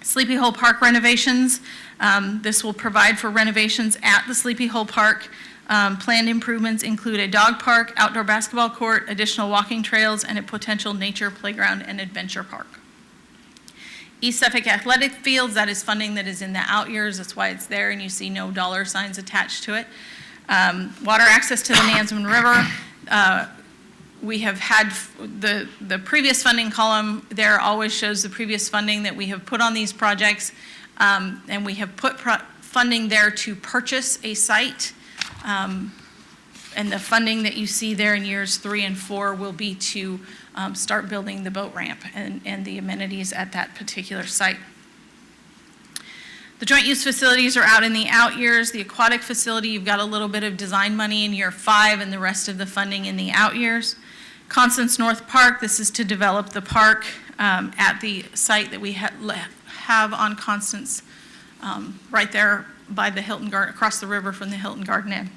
M: Sleepy Hole Park renovations. This will provide for renovations at the Sleepy Hole Park. Planned improvements include a dog park, outdoor basketball court, additional walking trails, and a potential nature playground and adventure park. East Suffolk Athletic Fields, that is funding that is in the out years. That's why it's there, and you see no dollar signs attached to it. Water access to the Nansemond River. We have had the previous funding column there always shows the previous funding that we have put on these projects, and we have put funding there to purchase a site. And the funding that you see there in years 3 and 4 will be to start building the boat ramp and the amenities at that particular site. The joint use facilities are out in the out years. The aquatic facility, you've got a little bit of design money in year 5 and the rest of the funding in the out years. Constance North Park, this is to develop the park at the site that we have on Constance, right there by the Hilton Garden, across the river from the Hilton Garden Inn.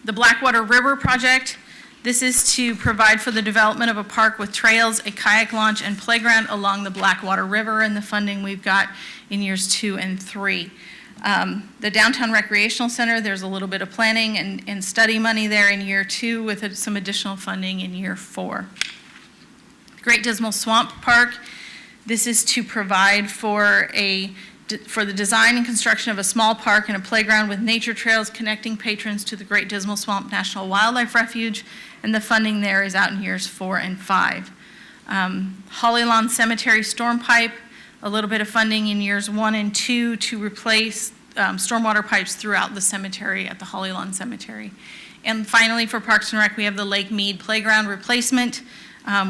M: The Blackwater River project, this is to provide for the development of a park with trails, a kayak launch, and playground along the Blackwater River, and the funding we've got in years 2 and 3. The Downtown Recreational Center, there's a little bit of planning and study money there in year 2 with some additional funding in year 4. Great Dismal Swamp Park, this is to provide for the design and construction of a small park and a playground with nature trails connecting patrons to the Great Dismal Swamp National Wildlife Refuge, and the funding there is out in years 4 and 5. Holly Lawn Cemetery Storm Pipe, a little bit of funding in years 1 and 2 to replace stormwater pipes throughout the cemetery at the Holly Lawn Cemetery. And finally, for Parks and Rec, we have the Lake Mead Playground replacement,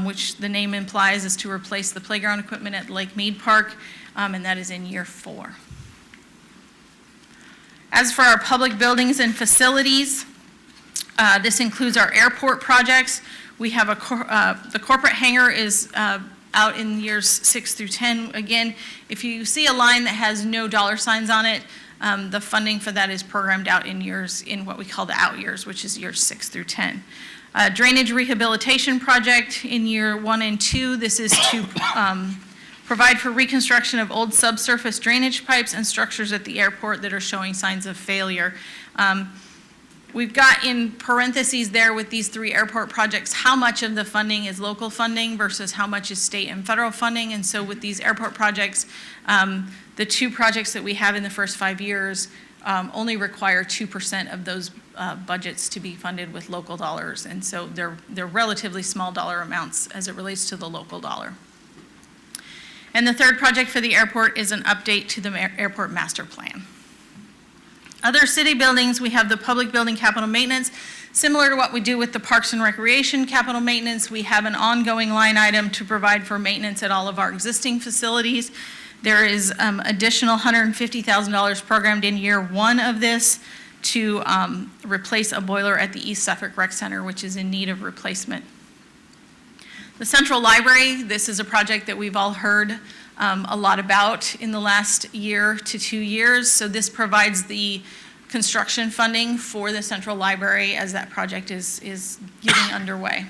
M: which the name implies is to replace the playground equipment at Lake Mead Park, and that is in year 4. As for our public buildings and facilities, this includes our airport projects. We have the corporate hangar is out in years 6 through 10. Again, if you see a line that has no dollar signs on it, the funding for that is programmed out in what we call the out years, which is years 6 through 10. Drainage rehabilitation project in year 1 and 2. This is to provide for reconstruction of old subsurface drainage pipes and structures at the airport that are showing signs of failure. We've got in parentheses there with these 3 airport projects how much of the funding is local funding versus how much is state and federal funding. And so with these airport projects, the 2 projects that we have in the first 5 years only require 2% of those budgets to be funded with local dollars. And so they're relatively small dollar amounts as it relates to the local dollar. And the third project for the airport is an update to the airport master plan. Other city buildings, we have the public building capital maintenance. Similar to what we do with the Parks and Recreation capital maintenance, we have an ongoing line item to provide for maintenance at all of our existing facilities. There is additional $150,000 programmed in year 1 of this to replace a boiler at the East Suffolk Rec Center, which is in need of replacement. The Central Library, this is a project that we've all heard a lot about in the last year to 2 years. So this provides the construction funding for the Central Library as that project is getting underway.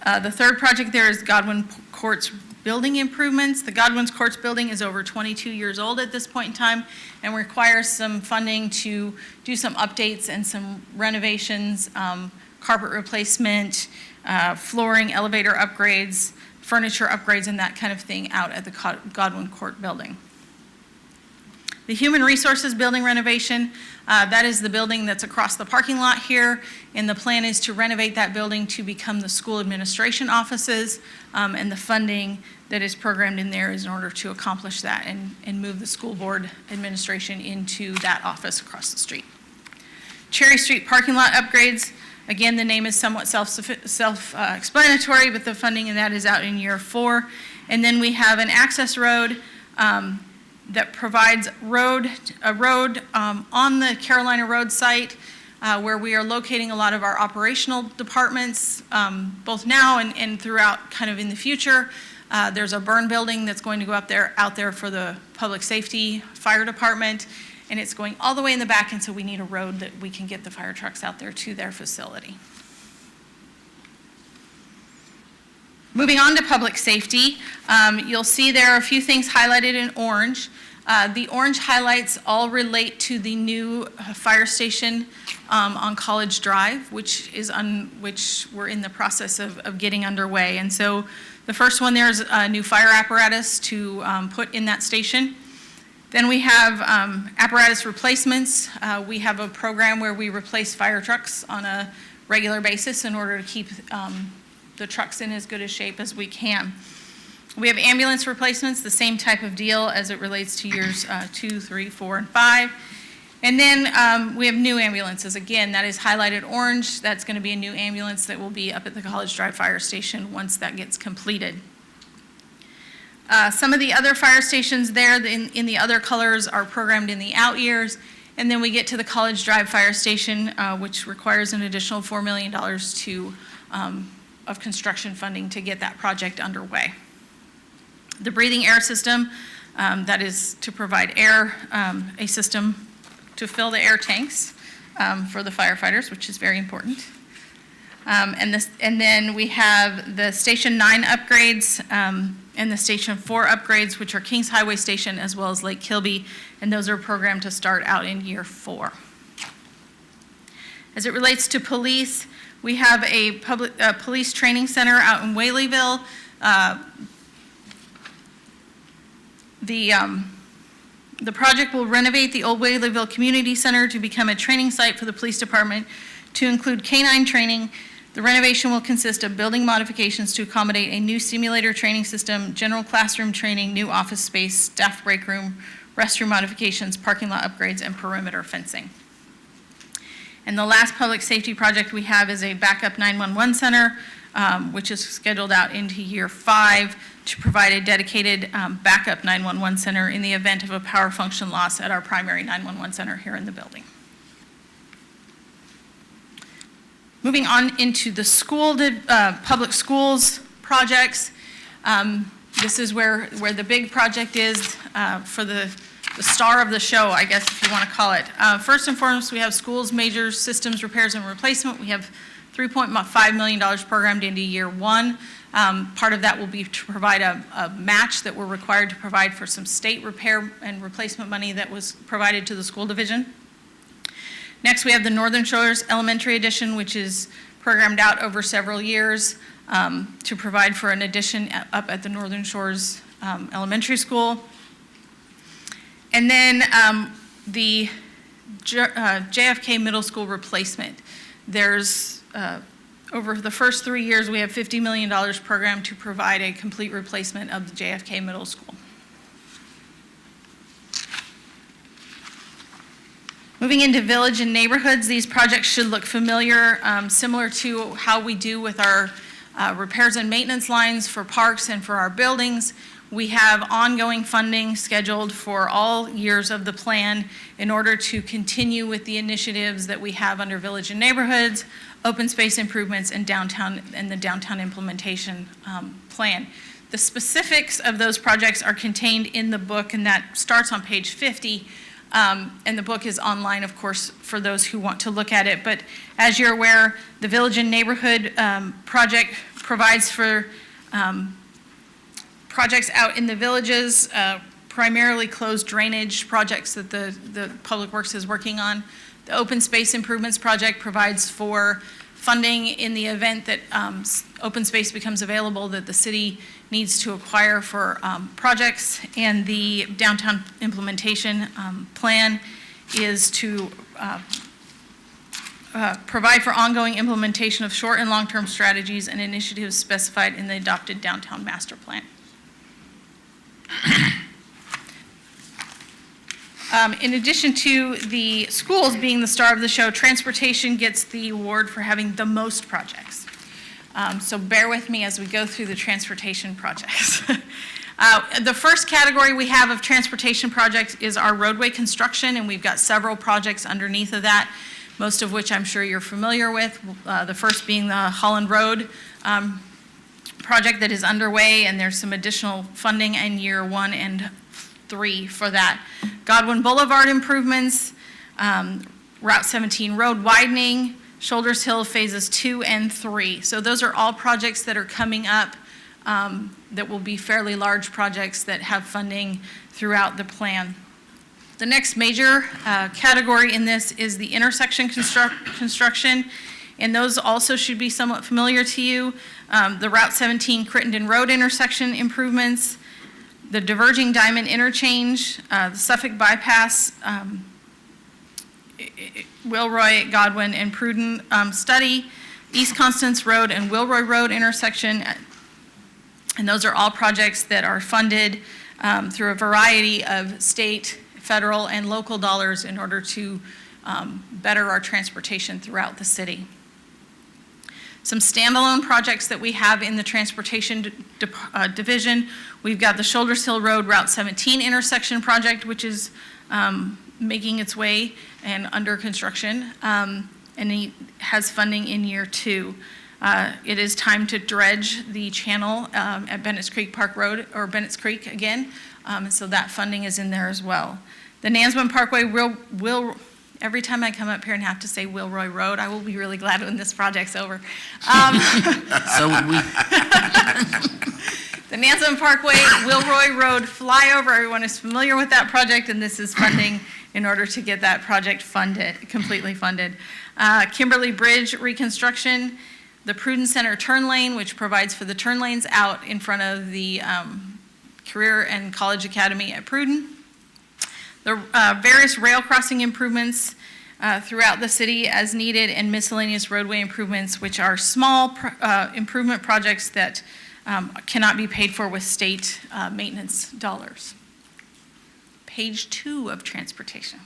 M: The third project there is Godwin Courts building improvements. The Godwin's Courts building is over 22 years old at this point in time and requires some funding to do some updates and some renovations, carpet replacement, flooring, elevator upgrades, furniture upgrades, and that kind of thing out at the Godwin Court building. The Human Resources building renovation, that is the building that's across the parking lot here, and the plan is to renovate that building to become the school administration offices, and the funding that is programmed in there is in order to accomplish that and move the school board administration into that office across the street. Cherry Street parking lot upgrades, again, the name is somewhat self-explanatory, but the funding in that is out in year 4. And then we have an access road that provides a road on the Carolina Road site where we are locating a lot of our operational departments, both now and throughout kind of in the future. There's a burn building that's going to go out there for the public safety fire department, and it's going all the way in the back, and so we need a road that we can get the fire trucks out there to their facility. Moving on to public safety, you'll see there are a few things highlighted in orange. The orange highlights all relate to the new fire station on College Drive, which we're in the process of getting underway. And so the first one there is a new fire apparatus to put in that station. Then we have apparatus replacements. We have a program where we replace fire trucks on a regular basis in order to keep the trucks in as good a shape as we can. We have ambulance replacements, the same type of deal as it relates to years 2, 3, 4, and 5. And then we have new ambulances. Again, that is highlighted orange. That's going to be a new ambulance that will be up at the College Drive Fire Station once that gets completed. Some of the other fire stations there in the other colors are programmed in the out years. And then we get to the College Drive Fire Station, which requires an additional $4 million of construction funding to get that project underway. The breathing air system, that is to provide air, a system to fill the air tanks for the firefighters, which is very important. And then we have the Station 9 upgrades and the Station 4 upgrades, which are Kings Highway Station as well as Lake Kilby, and those are programmed to start out in year 4. As it relates to police, we have a police training center out in Whaleyville. The project will renovate the old Whaleyville Community Center to become a training site for the police department to include canine training. The renovation will consist of building modifications to accommodate a new simulator training system, general classroom training, new office space, staff break room, restroom modifications, parking lot upgrades, and perimeter fencing. And the last public safety project we have is a backup 911 center, which is scheduled out into year 5 to provide a dedicated backup 911 center in the event of a power function loss at our primary 911 center here in the building. Moving on into the public schools projects. This is where the big project is for the star of the show, I guess, if you want to call it. First and foremost, we have schools major systems repairs and replacement. We have $3.5 million programmed into year 1. Part of that will be to provide a match that we're required to provide for some state repair and replacement money that was provided to the school division. Next, we have the Northern Shores Elementary Addition, which is programmed out over several years to provide for an addition up at the Northern Shores Elementary School. And then the JFK Middle School replacement. There's over the first 3 years, we have $50 million programmed to provide a complete replacement of the JFK Middle School. Moving into village and neighborhoods, these projects should look familiar, similar to how we do with our repairs and maintenance lines for parks and for our buildings. We have ongoing funding scheduled for all years of the plan in order to continue with the initiatives that we have under village and neighborhoods, open space improvements, and the downtown implementation plan. The specifics of those projects are contained in the book, and that starts on page 50. And the book is online, of course, for those who want to look at it. But as you're aware, the Village and Neighborhood project provides for projects out in the villages, primarily closed drainage projects that the Public Works is working on. The Open Space Improvements Project provides for funding in the event that open space becomes available that the city needs to acquire for projects. And the downtown implementation plan is to provide for ongoing implementation of short and long-term strategies and initiatives specified in the adopted downtown master plan. In addition to the schools being the star of the show, transportation gets the award for having the most projects. So bear with me as we go through the transportation projects. The first category we have of transportation projects is our roadway construction, and we've got several projects underneath of that. most of which I'm sure you're familiar with. The first being the Holland Road project that is underway, and there's some additional funding in year 1 and 3 for that. Godwin Boulevard improvements, Route 17 road widening, Shoulders Hill phases 2 and 3. So those are all projects that are coming up that will be fairly large projects that have funding throughout the plan. The next major category in this is the intersection construction, and those also should be somewhat familiar to you. The Route 17 Crittenden Road intersection improvements, the diverging Diamond interchange, the Suffolk bypass, Wilroy, Godwin, and Pruden study, East Constance Road and Wilroy Road intersection, and those are all projects that are funded through a variety of state, federal, and local dollars in order to better our transportation throughout the city. Some standalone projects that we have in the transportation division. We've got the Shoulders Hill Road Route 17 intersection project, which is making its way and under construction, and it has funding in year 2. It is time to dredge the channel at Bennett's Creek Park Road, or Bennett's Creek again, so that funding is in there as well. The Nansman Parkway will every time I come up here and have to say Wilroy Road, I will be really glad when this project's over.
H: So would we.
M: The Nansman Parkway, Wilroy Road flyover, everyone is familiar with that project, and this is funding in order to get that project funded, completely funded. Kimberly Bridge reconstruction, the Pruden Center turn lane, which provides for the turn lanes out in front of the Career and College Academy at Pruden. The various rail crossing improvements throughout the city as needed, and miscellaneous roadway improvements, which are small improvement projects that cannot be paid for with state maintenance dollars. Page 2 of transportation.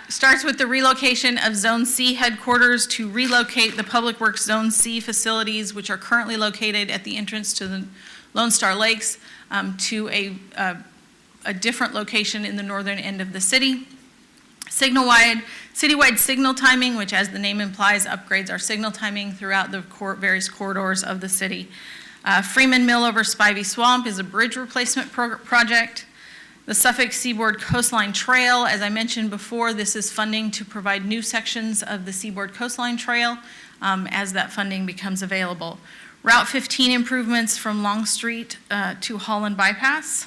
M: Starts with the relocation of Zone C headquarters to relocate the Public Works Zone C facilities, which are currently located at the entrance to the Lone Star Lakes, to a different location in the northern end of the city. Citywide signal timing, which as the name implies, upgrades our signal timing throughout the various corridors of the city. Freeman Mill over Spivey Swamp is a bridge replacement project. The Suffolk Seaboard Coastline Trail, as I mentioned before, this is funding to provide new sections of the Seaboard Coastline Trail as that funding becomes available. Route 15 improvements from Long Street to Holland Bypass.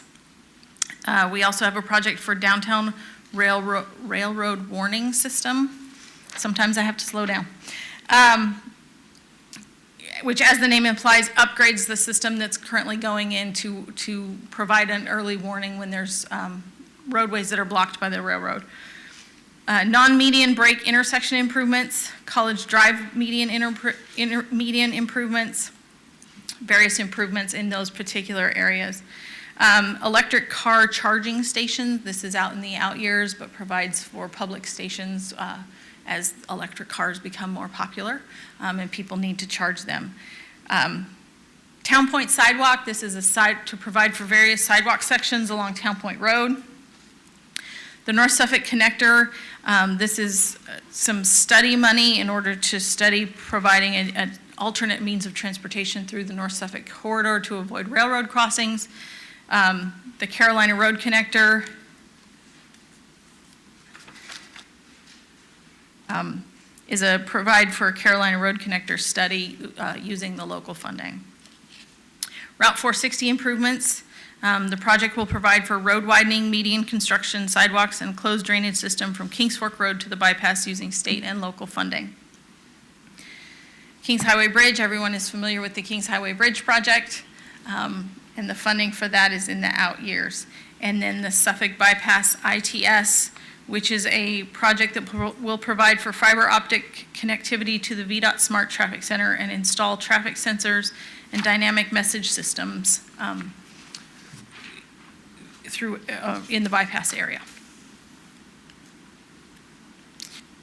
M: We also have a project for downtown railroad warning system. Sometimes I have to slow down. Which, as the name implies, upgrades the system that's currently going in to provide an early warning when there's roadways that are blocked by the railroad. Non-median break intersection improvements, College Drive median improvements, various improvements in those particular areas. Electric car charging stations, this is out in the out years, but provides for public stations as electric cars become more popular and people need to charge them. Town Point Sidewalk, this is a site to provide for various sidewalk sections along Town Point Road. The North Suffolk Connector, this is some study money in order to study providing an alternate means of transportation through the North Suffolk corridor to avoid railroad crossings. The Carolina Road Connector is a provide for a Carolina Road Connector study using the local funding. Route 460 improvements. The project will provide for road widening, median construction, sidewalks, and closed drainage system from Kings Fork Road to the bypass using state and local funding. Kings Highway Bridge, everyone is familiar with the Kings Highway Bridge project, and the funding for that is in the out years. And then the Suffolk Bypass ITS, which is a project that will provide for fiber optic connectivity to the VDOT Smart Traffic Center and install traffic sensors and dynamic message systems in the bypass area.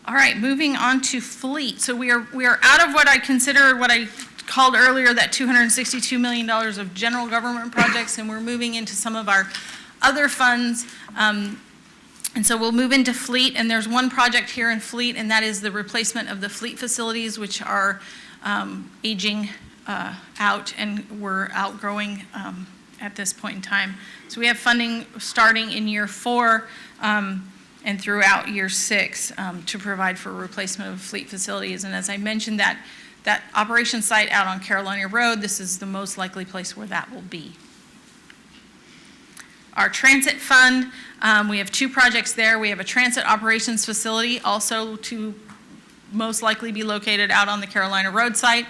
M: All right, moving on to fleet. So we are out of what I called earlier that $262 million of general government projects, and we're moving into some of our other funds And so we'll move into Fleet, and there's one project here in Fleet, and that is the replacement of the Fleet facilities, which are aging out, and we're outgrowing at this point in time. So we have funding starting in year 4 and throughout year 6 to provide for replacement of Fleet facilities. And as I mentioned, that operation site out on Carolina Road, this is the most likely place where that will be. Our transit fund, we have 2 projects there. We have a transit operations facility also to most likely be located out on the Carolina Road site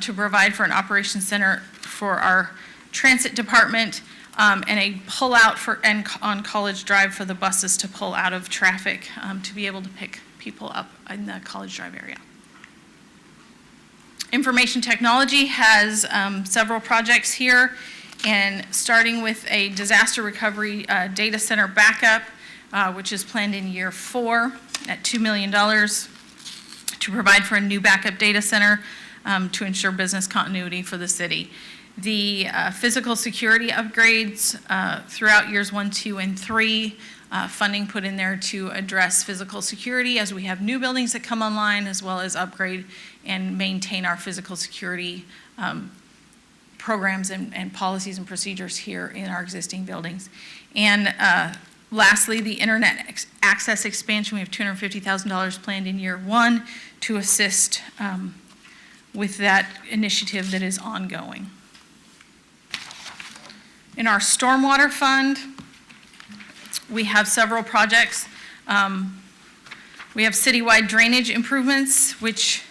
M: to provide for an operations center for our transit department and a pull-out on College Drive for the buses to pull out of traffic to be able to pick people up in the College Drive area. Information technology has several projects here, and starting with a disaster recovery data center backup, which is planned in year 4 at $2 million to provide for a new backup data center to ensure business continuity for the city. The physical security upgrades throughout years 1, 2, and 3, funding put in there to address physical security as we have new buildings that come online, as well as upgrade and maintain our physical security programs and policies and procedures here in our existing buildings. And lastly, the internet access expansion, we have $250,000 planned in year 1 to assist with that initiative that is ongoing. In our stormwater fund, we have several projects. We have citywide drainage improvements, which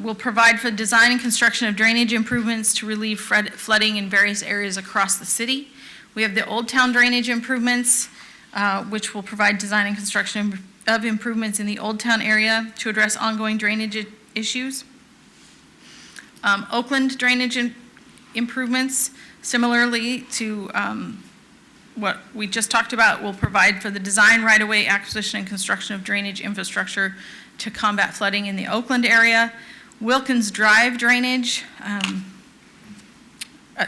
M: will provide for design and construction of drainage improvements to relieve flooding in various areas across the city. We have the Old Town drainage improvements, which will provide design and construction of improvements in the Old Town area to address ongoing drainage issues. Oakland drainage improvements, similarly to what we just talked about, will provide for the design, right-of-way, acquisition, and construction of drainage infrastructure to combat flooding in the Oakland area. Wilkins Drive drainage,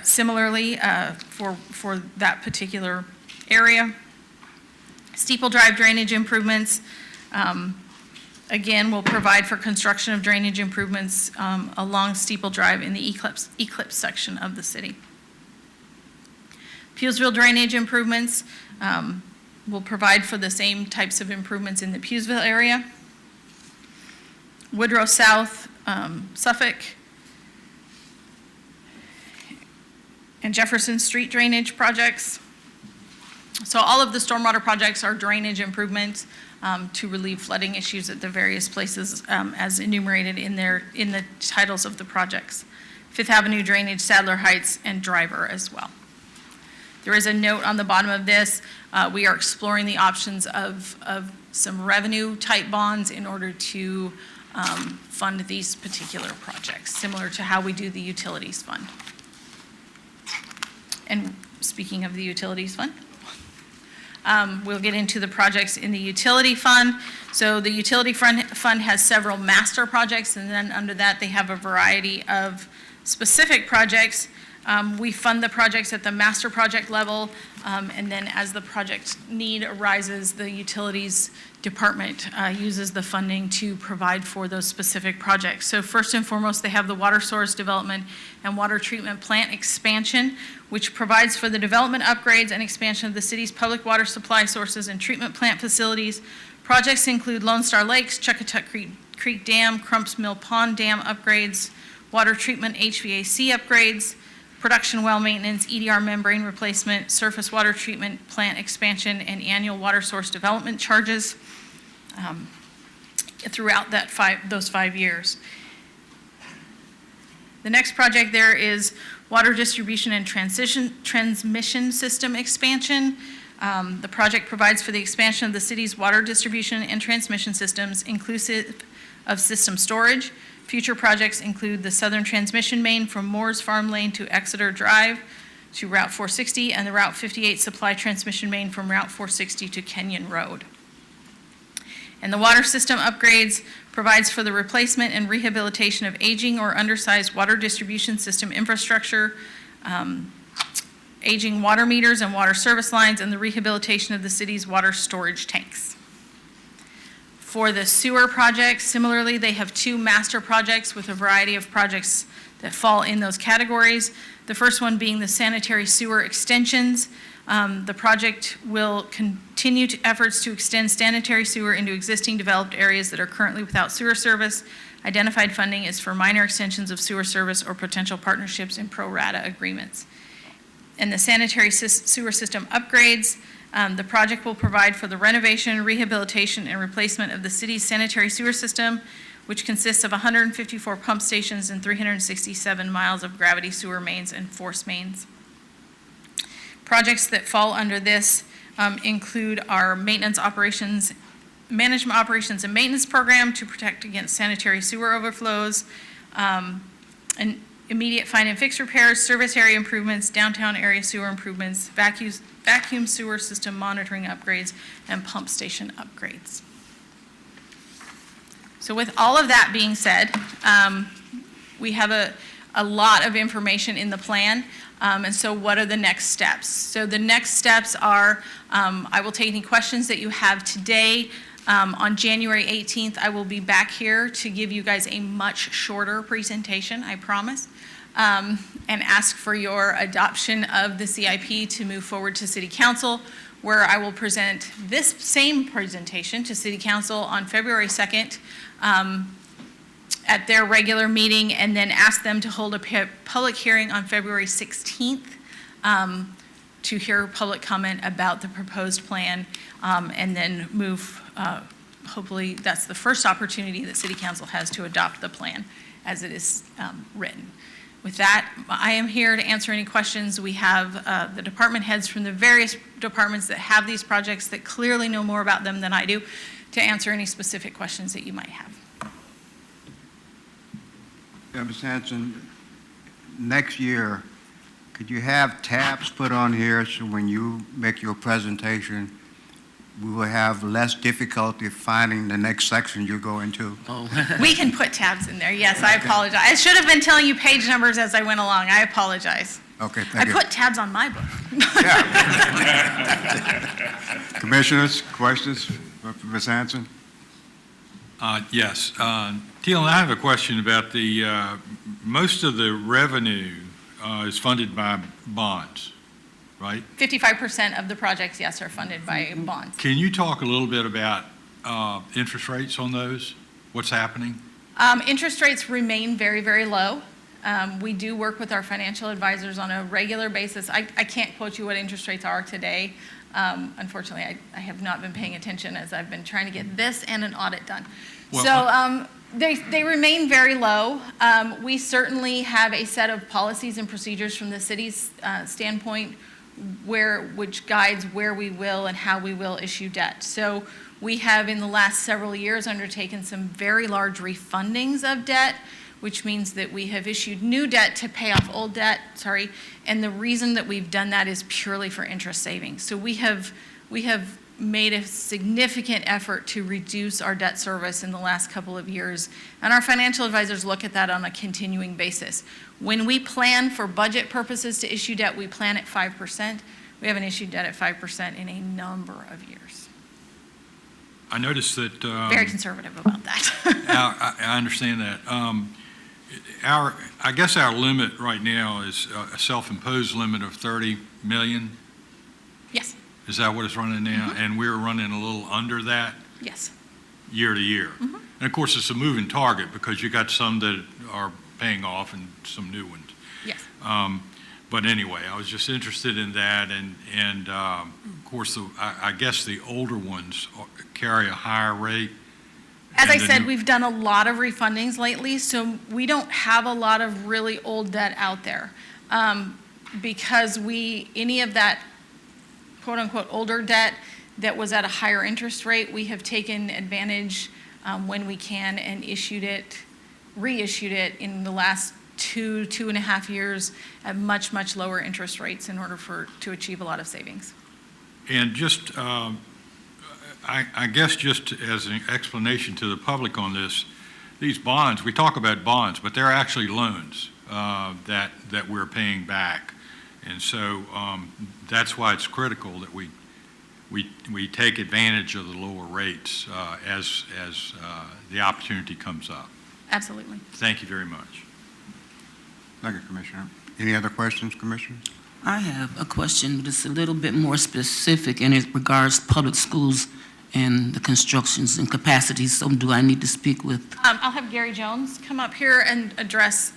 M: similarly for that particular area. Steeple Drive drainage improvements, again, will provide for construction of drainage improvements along Steeple Drive in the Eclipse section of the city. Pewsville drainage improvements will provide for the same types of improvements in the Pewsville area. Woodrow South, Suffolk, and Jefferson Street drainage projects. So all of the stormwater projects are drainage improvements to relieve flooding issues at the various places as enumerated in the titles of the projects. Fifth Avenue drainage, Sadler Heights, and Driver as well. There is a note on the bottom of this. We are exploring the options of some revenue-type bonds in order to fund these particular projects, similar to how we do the utilities fund. And speaking of the utilities fund, we'll get into the projects in the utility fund. So the utility fund has several master projects, and then under that they have a variety of specific projects. We fund the projects at the master project level, and then as the project need arises, the utilities department uses the funding to provide for those specific projects. So first and foremost, they have the water source development and water treatment plant expansion, which provides for the development, upgrades, and expansion of the city's public water supply sources and treatment plant facilities. Projects include Lone Star Lakes, Chuckatuck Creek Dam, Crumps Mill Pond Dam upgrades, water treatment HVAC upgrades, production well maintenance, EDR membrane replacement, surface water treatment plant expansion, and annual water source development charges throughout those 5 years. The next project there is water distribution and transmission system expansion. The project provides for the expansion of the city's water distribution and transmission systems, inclusive of system storage. Future projects include the southern transmission main from Moore's Farm Lane to Exeter Drive to Route 460, and the Route 58 supply transmission main from Route 460 to Kenyon Road. And the water system upgrades provides for the replacement and rehabilitation of aging or undersized water distribution system infrastructure, aging water meters and water service lines, and the rehabilitation of the city's water storage tanks. For the sewer project, similarly, they have 2 master projects with a variety of projects that fall in those categories. The first one being the sanitary sewer extensions. The project will continue efforts to extend sanitary sewer into existing developed areas that are currently without sewer service. Identified funding is for minor extensions of sewer service or potential partnerships in pro rata agreements. And the sanitary sewer system upgrades, the project will provide for the renovation, rehabilitation, and replacement of the city's sanitary sewer system, which consists of 154 pump stations and 367 miles of gravity sewer mains and force mains. Projects that fall under this include our management operations and maintenance program to protect against sanitary sewer overflows, and immediate find and fix repairs, service area improvements, downtown area sewer improvements, vacuum sewer system monitoring upgrades, and pump station upgrades. So with all of that being said, we have a lot of information in the plan. And so what are the next steps? So the next steps are, I will take any questions that you have today. On January 18th, I will be back here to give you guys a much shorter presentation, I promise, and ask for your adoption of the CIP to move forward to City Council, where I will present this same presentation to City Council on February 2nd at their regular meeting, and then ask them to hold a public hearing on February 16th to hear public comment about the proposed plan, and then move, hopefully that's the first opportunity that City Council has to adopt the plan as it is written. With that, I am here to answer any questions. We have the department heads from the various departments that have these projects that clearly know more about them than I do to answer any specific questions that you might have.
A: Ms. Hanson, next year, could you have tabs put on here so when you make your presentation, we will have less difficulty finding the next section you go into?
M: We can put tabs in there, yes, I apologize. I should have been telling you page numbers as I went along, I apologize.
A: Okay, thank you.
M: I put tabs on my book.
A: Commissioners, questions for Ms. Hanson?
N: Yes. Teal, I have a question about the, most of the revenue is funded by bonds, right?
M: 55% of the projects, yes, are funded by bonds.
N: Can you talk a little bit about interest rates on those? What's happening?
M: Interest rates remain very, very low. We do work with our financial advisors on a regular basis. I can't quote you what interest rates are today. Unfortunately, I have not been paying attention as I've been trying to get this and an audit done.
N: Well,
M: So they remain very low. We certainly have a set of policies and procedures from the city's standpoint which guides where we will and how we will issue debt. So we have in the last several years undertaken some very large refundings of debt, which means that we have issued new debt to pay off old debt, and the reason that we've done that is purely for interest savings. So we have made a significant effort to reduce our debt service in the last couple of years, and our financial advisors look at that on a continuing basis. When we plan for budget purposes to issue debt, we plan at 5%. We haven't issued debt at 5% in a number of years.
N: I noticed that.
M: Very conservative about that.
N: I understand that. I guess our limit right now is a self-imposed limit of 30 million.
M: Yes.
N: Is that what it's running now? And we're running a little under that
M: Yes.
N: year to year. And of course, it's a moving target because you got some that are paying off and some new ones.
M: Yes.
N: But anyway, I was just interested in that, and of course, I guess the older ones carry a higher rate.
M: As I said, we've done a lot of refundings lately, so we don't have a lot of really old debt out there. Because any of that quote-unquote older debt that was at a higher interest rate, we have taken advantage when we can and reissued it in the last 2.5 years at much, much lower interest rates in order to achieve a lot of savings.
N: And just, I guess just as an explanation to the public on this, these bonds, we talk about bonds, but they're actually loans that we're paying back. And so that's why it's critical that we take advantage of the lower rates as the opportunity comes up.
M: Absolutely.
N: Thank you very much.
A: Thank you, Commissioner. Any other questions, Commissioners?
H: I have a question, but it's a little bit more specific, and it regards public schools and the constructions and capacities. So do I need to speak with?
M: I'll have Gary Jones come up here and address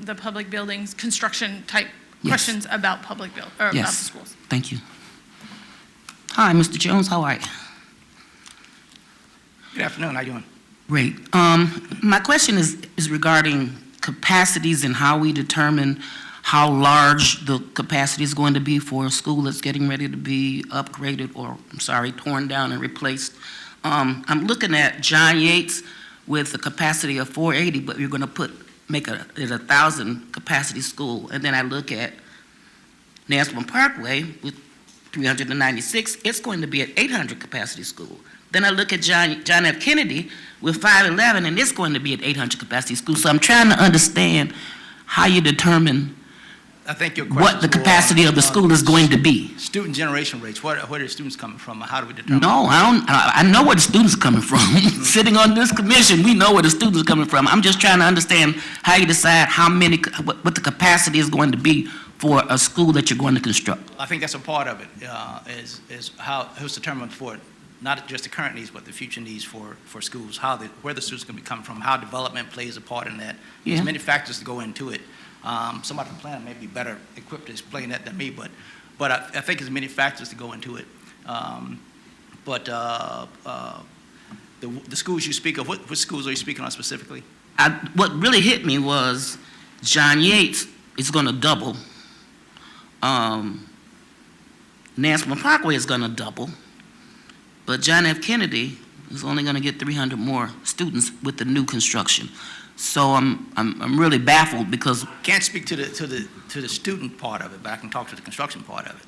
M: the public buildings, construction type
H: Yes.
M: questions about public about the
H: Yes.
M: schools.
H: Thank you. Hi, Mr. Jones, how are you?
O: Good afternoon, how you doing?
H: Great. My question is regarding capacities and how we determine how large the capacity is going to be for a school that's getting ready to be upgraded or, torn down and replaced. I'm looking at John Yates with a capacity of 480, but you're going to make it a 1,000 capacity school. And then I look at Nansman Parkway with 396, it's going to be an 800 capacity school. Then I look at John F. Kennedy with 511, and it's going to be an 800 capacity school. So I'm trying to understand how you determine
O: I think your
H: what the capacity of the school is going to be.
O: Student generation rates, where are the students coming from? How do we determine?
H: No, I know where the students are coming from. Sitting on this commission, we know where the students are coming from. I'm just trying to understand how you decide what the capacity is going to be for a school that you're going to construct.
O: I think that's a part of it, is how it's determined for not just the current needs, but the future needs for schools, where the students are going to be coming from, how development plays a part in that.
H: Yeah.
O: There's many factors that go into it. Somebody from planning may be better equipped to explain that than me, but I think there's many factors that go into it. The schools you speak of, which schools are you speaking on specifically?
H: What really hit me was John Yates is going to double. Nansman Parkway is going to double. But John F. Kennedy is only going to get 300 more students with the new construction. So I'm really baffled because
O: Can't speak to the student part of it, but I can talk to the construction part of it.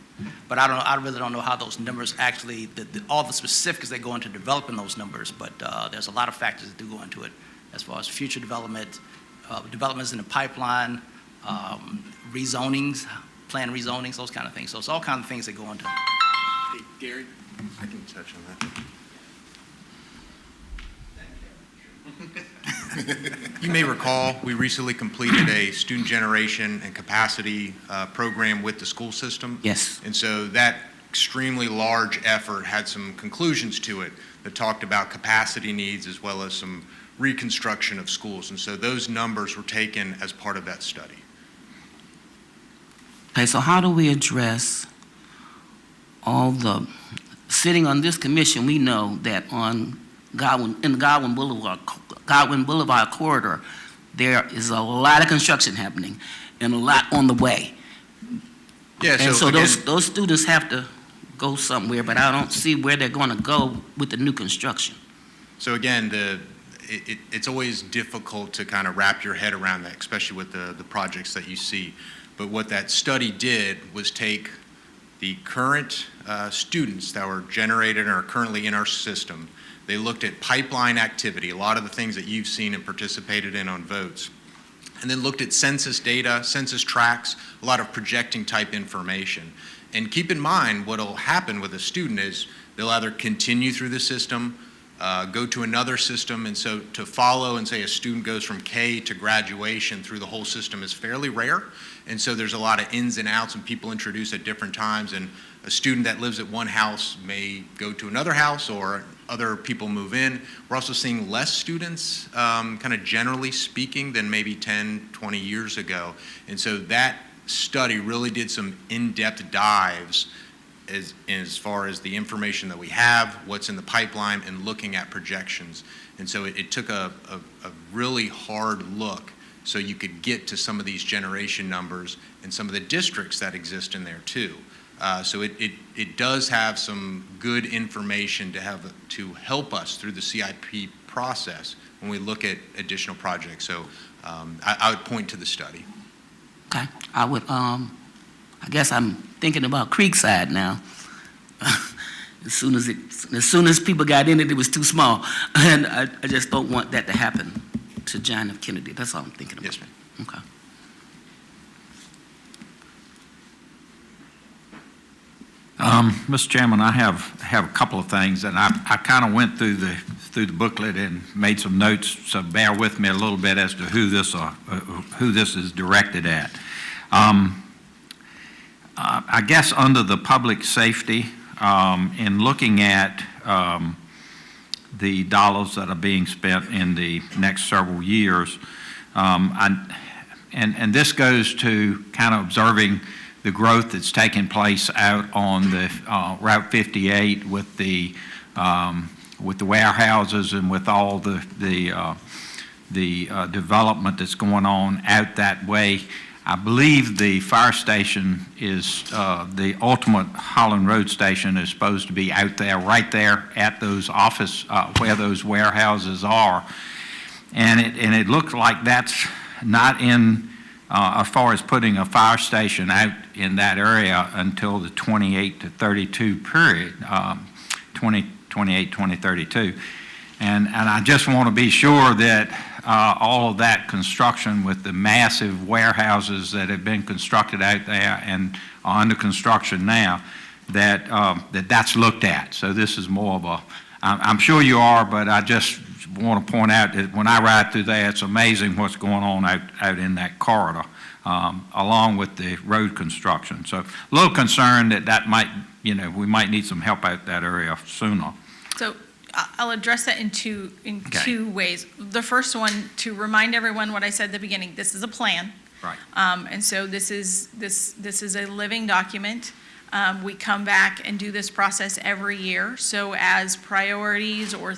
O: But I really don't know how those numbers actually, all the specifics that go into developing those numbers. But there's a lot of factors that do go into it, as far as future development, developments in the pipeline, rezonings, plan rezonings, those kind of things. So it's all kinds of things that go into it.
P: Hey, Gary, I can touch on that. You may recall, we recently completed a student generation and capacity program with the school system.
H: Yes.
P: And so that extremely large effort had some conclusions to it that talked about capacity needs as well as some reconstruction of schools. And so those numbers were taken as part of that study.
H: Okay, so how do we address sitting on this commission, we know that in the Godwin Boulevard corridor, there is a lot of construction happening and a lot on the way.
P: Yeah,
H: And so
P: again,
H: those students have to go somewhere, but I don't see where they're going to go with the new construction.
P: So again, it's always difficult to kind of wrap your head around that, especially with the projects that you see. But what that study did was take the current students that were generated and are currently in our system. They looked at pipeline activity, a lot of the things that you've seen and participated in on votes, and then looked at census data, census tracts, a lot of projecting type information. And keep in mind, what will happen with a student is they'll either continue through the system, go to another system, and so to follow and say a student goes from K to graduation through the whole system is fairly rare. And so there's a lot of ins and outs and people introduced at different times, and a student that lives at one house may go to another house or other people move in. We're also seeing less students, kind of generally speaking, than maybe 10, 20 years ago. And so that study really did some in-depth dives as far as the information that we have, what's in the pipeline, and looking at projections. And so it took a really hard look so you could get to some of these generation numbers and some of the districts that exist in there too. So it does have some good information to help us through the CIP process when we look at additional projects. So I would point to the study.
H: Okay, I guess I'm thinking about Creekside now. As soon as people got in it was too small, and I just don't want that to happen to John F. Kennedy. That's all I'm thinking about.
P: Yes, ma'am.
H: Okay.
G: Mr. Chairman, I have a couple of things, and I kind of went through the booklet and made some notes, so bear with me a little bit as to who this is directed at. I guess under the public safety, in looking at the dollars that are being spent in the next several years, and this goes to kind of observing the growth that's taking place out on the Route 58 with the warehouses and with all the development that's going on out that way. I believe the fire station is, the ultimate Holland Road station is supposed to be out there, right there at those office, where those warehouses are. And it looks like that's not in, as far as putting a fire station out in that area until the 28 to 32 period, 2028, 2032. And I just want to be sure that all of that construction with the massive warehouses that have been constructed out there and are under construction now, that's looked at. So this is more of a, I'm sure you are, but I just want to point out that when I ride through there, it's amazing what's going on out in that corridor, along with the road construction. So a little concerned that might, we might need some help out that area sooner.
M: So I'll address that in two ways. The first one, to remind everyone what I said at the beginning, this is a plan.
G: Right.
M: And so this is a living document. We come back and do this process every year. So as priorities or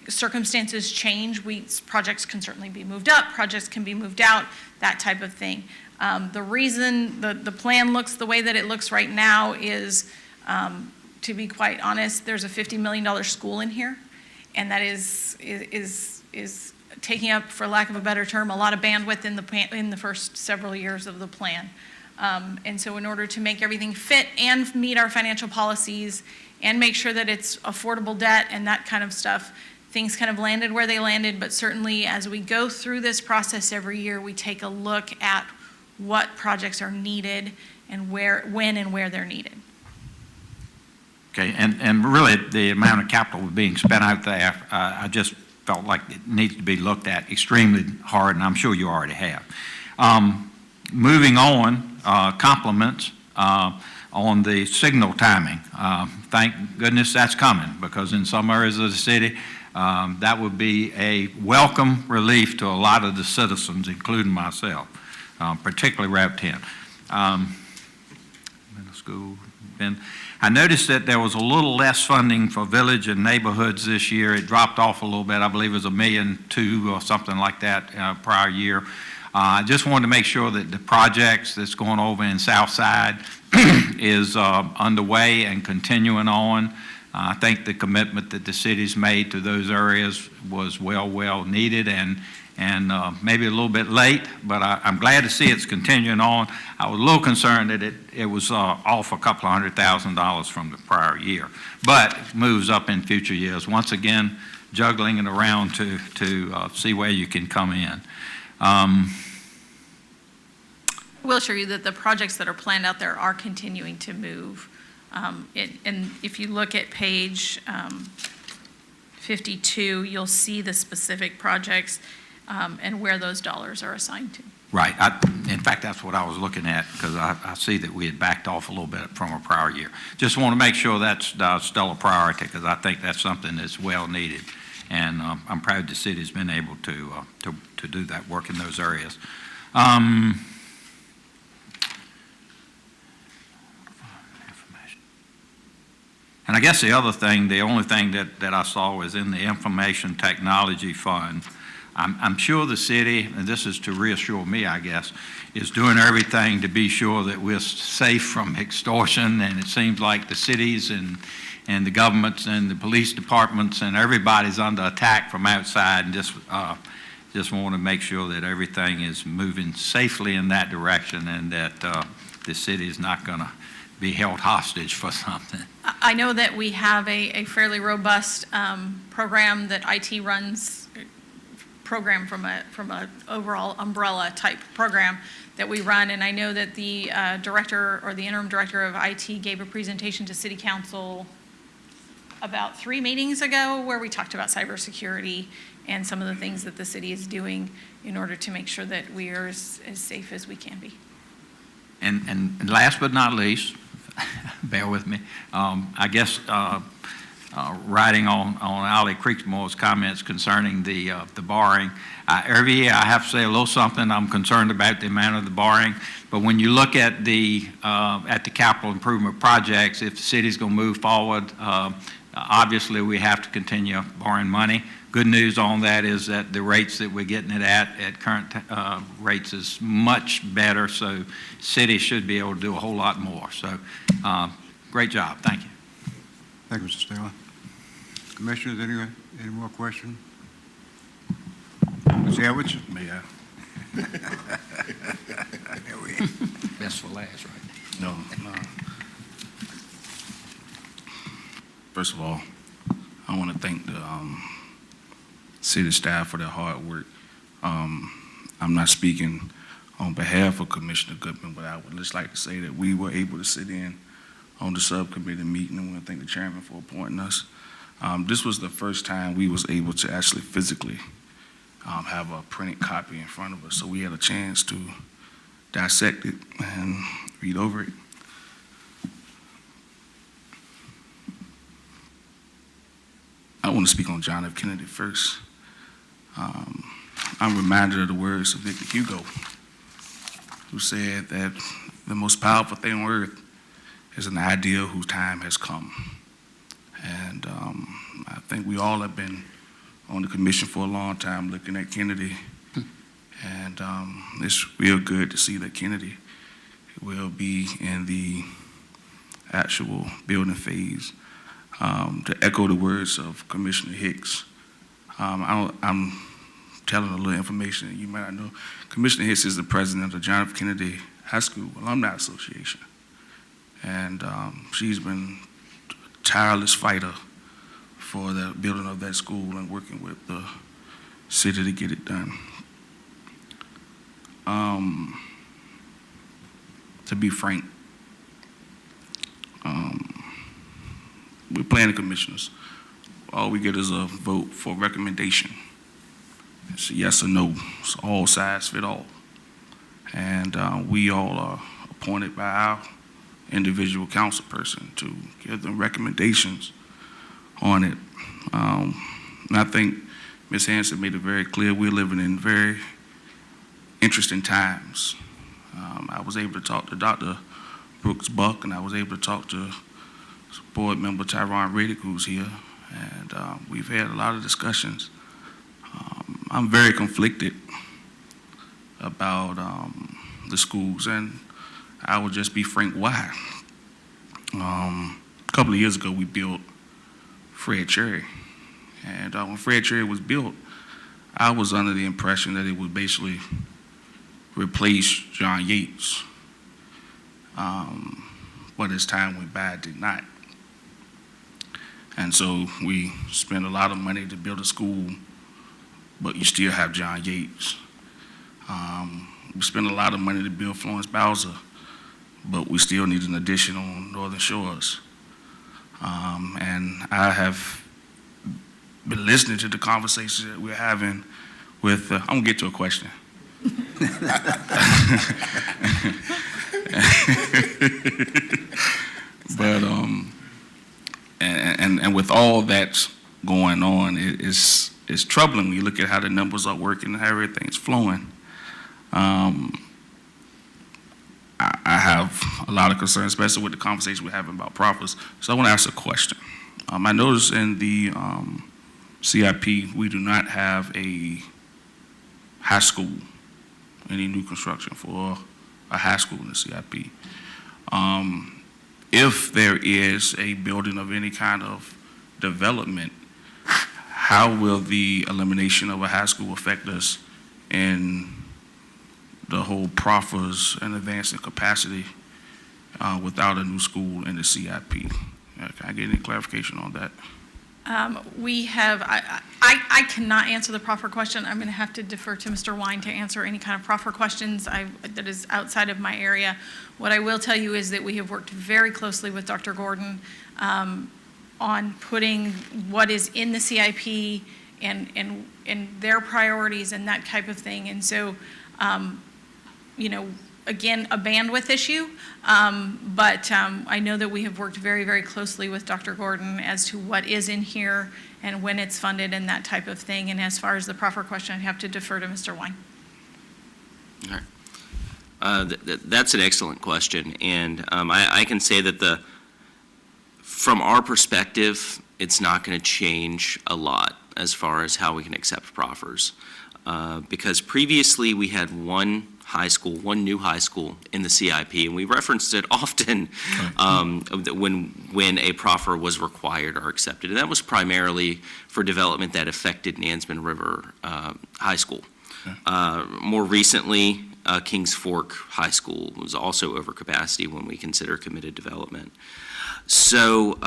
M: circumstances change, projects can certainly be moved up, projects can be moved out, that type of thing. The reason the plan looks the way that it looks right now is, to be quite honest, there's a $50 million school in here, and that is taking up, for lack of a better term, a lot of bandwidth in the first several years of the plan. And so in order to make everything fit and meet our financial policies and make sure that it's affordable debt and that kind of stuff, things kind of landed where they landed. But certainly as we go through this process every year, we take a look at what projects are needed and when and where they're needed.
G: Okay, and really the amount of capital being spent out there, I just felt like it needs to be looked at extremely hard, and I'm sure you already have. Moving on, compliments on the signal timing. Thank goodness that's coming, because in some areas of the city, that would be a welcome relief to a lot of the citizens, including myself, particularly Route 10. Middle school, I noticed that there was a little less funding for village and neighborhoods this year. It dropped off a little bit. I believe it was $1.2 million or something like that prior year. I just wanted to make sure that the projects that's going over in Southside is underway and continuing on. I think the commitment that the city's made to those areas was well needed and maybe a little bit late, but I'm glad to see it's continuing on. I was a little concerned that it was off a couple of $100,000 from the prior year, but moves up in future years. Once again, juggling it around to see where you can come in.
M: I will assure you that the projects that are planned out there are continuing to move. And if you look at page 52, you'll see the specific projects and where those dollars are assigned to.
G: Right. In fact, that's what I was looking at, because I see that we had backed off a little bit from a prior year. Just want to make sure that's still a priority, because I think that's something that's well needed. And I'm proud the city's been able to do that work in those areas. And I guess the only thing that I saw was in the Information Technology Fund. I'm sure the city, and this is to reassure me, I guess, is doing everything to be sure that we're safe from extortion, and it seems like the cities and the governments and the police departments and everybody's under attack from outside, and just want to make sure that everything is moving safely in that direction, and that the city is not going to be held hostage for something.
M: I know that we have a fairly robust program that IT runs program from a overall umbrella type program that we run. And I know that the director or the interim director of IT gave a presentation to City Council about 3 meetings ago where we talked about cybersecurity and some of the things that the city is doing in order to make sure that we are as safe as we can be.
G: And last but not least, bear with me, I guess riding on Ali Creekmore's comments concerning the borrowing, every year I have to say a little something. I'm concerned about the amount of the borrowing, but when you look at the capital improvement projects, if the city's going to move forward, obviously we have to continue borrowing money. Good news on that is that the rates that we're getting it at current rates is much better, so cities should be able to do a whole lot more. So great job. Thank you.
A: Thank you, Mr. Taylor. Commissioners, any more questions? Ms. Edwards?
B: May I?
G: Best for last, right?
B: No. First of all, I want to thank the city staff for their hard work. I'm not speaking on behalf of Commissioner Goodman, but I would just like to say that we were able to sit in on the subcommittee meeting, and I want to thank the chairman for appointing us. This was the first time we was able to actually physically have a printed copy in front of us, so we had a chance to dissect it and read over it. I want to speak on John F. Kennedy first. I'm reminded of the words of Victor Hugo, who said that the most powerful thing on earth is an idea whose time has come. And I think we all have been on the commission for a long time looking at Kennedy. And it's real good to see that Kennedy will be in the actual building phase. To echo the words of Commissioner Hicks, I'm telling a little information that you might not know. Commissioner Hicks is the president of the John F. Kennedy High School Alumni Association. And she's been a tireless fighter for the building of that school and working with the city to get it done. To be frank, we're planning commissioners. All we get is a vote for recommendation. It's a yes or no. It's all sides fit all. And we all are appointed by our individual council person to give them recommendations on it. And I think Ms. Hanson made it very clear we're living in very interesting times. I was able to talk to Dr. Brooks Buck, and I was able to talk to board member Tyron Riddick, who's here, and we've had a lot of discussions. I'm very conflicted about the schools, and I will just be frank why. A couple of years ago, we built Fred Cherry, and when Fred Cherry was built, I was under the impression that it would basically replace John Yates, but as time went by, it did not. And so we spent a lot of money to build a school, but you still have John Yates. We spent a lot of money to build Florence Bowser, but we still need an addition on Northern Shores. And I have been listening to the conversations that we're having with, I'm gonna get to a question. But and with all that's going on, it's troubling when you look at how the numbers are working and how everything's flowing. I have a lot of concerns, especially with the conversation we're having about profits. So I want to ask a question. I noticed in the CIP we do not have a high school, any new construction for a high school in the CIP. If there is a building of any kind of development, how will the elimination of a high school affect us in the whole proffers and advancing capacity without a new school in the CIP? Can I get any clarification on that?
M: We have, I cannot answer the proffer question. I'm going to have to defer to Mr. Wine to answer any kind of proffer questions that is outside of my area. What I will tell you is that we have worked very closely with Dr. Gordon on putting what is in the CIP and their priorities and that type of thing. And so, again, a bandwidth issue, but I know that we have worked very, very closely with Dr. Gordon as to what is in here and when it's funded and that type of thing. And as far as the proffer question, I'd have to defer to Mr. Wine.
C: All right. That's an excellent question, and I can say that from our perspective, it's not going to change a lot as far as how we can accept proffers, because previously we had one new high school in the CIP, and we referenced it often when a proffer was required or accepted, and that was primarily for development that affected Nansemond River High School. More recently, Kings Fork High School was also over capacity when we consider committed development. So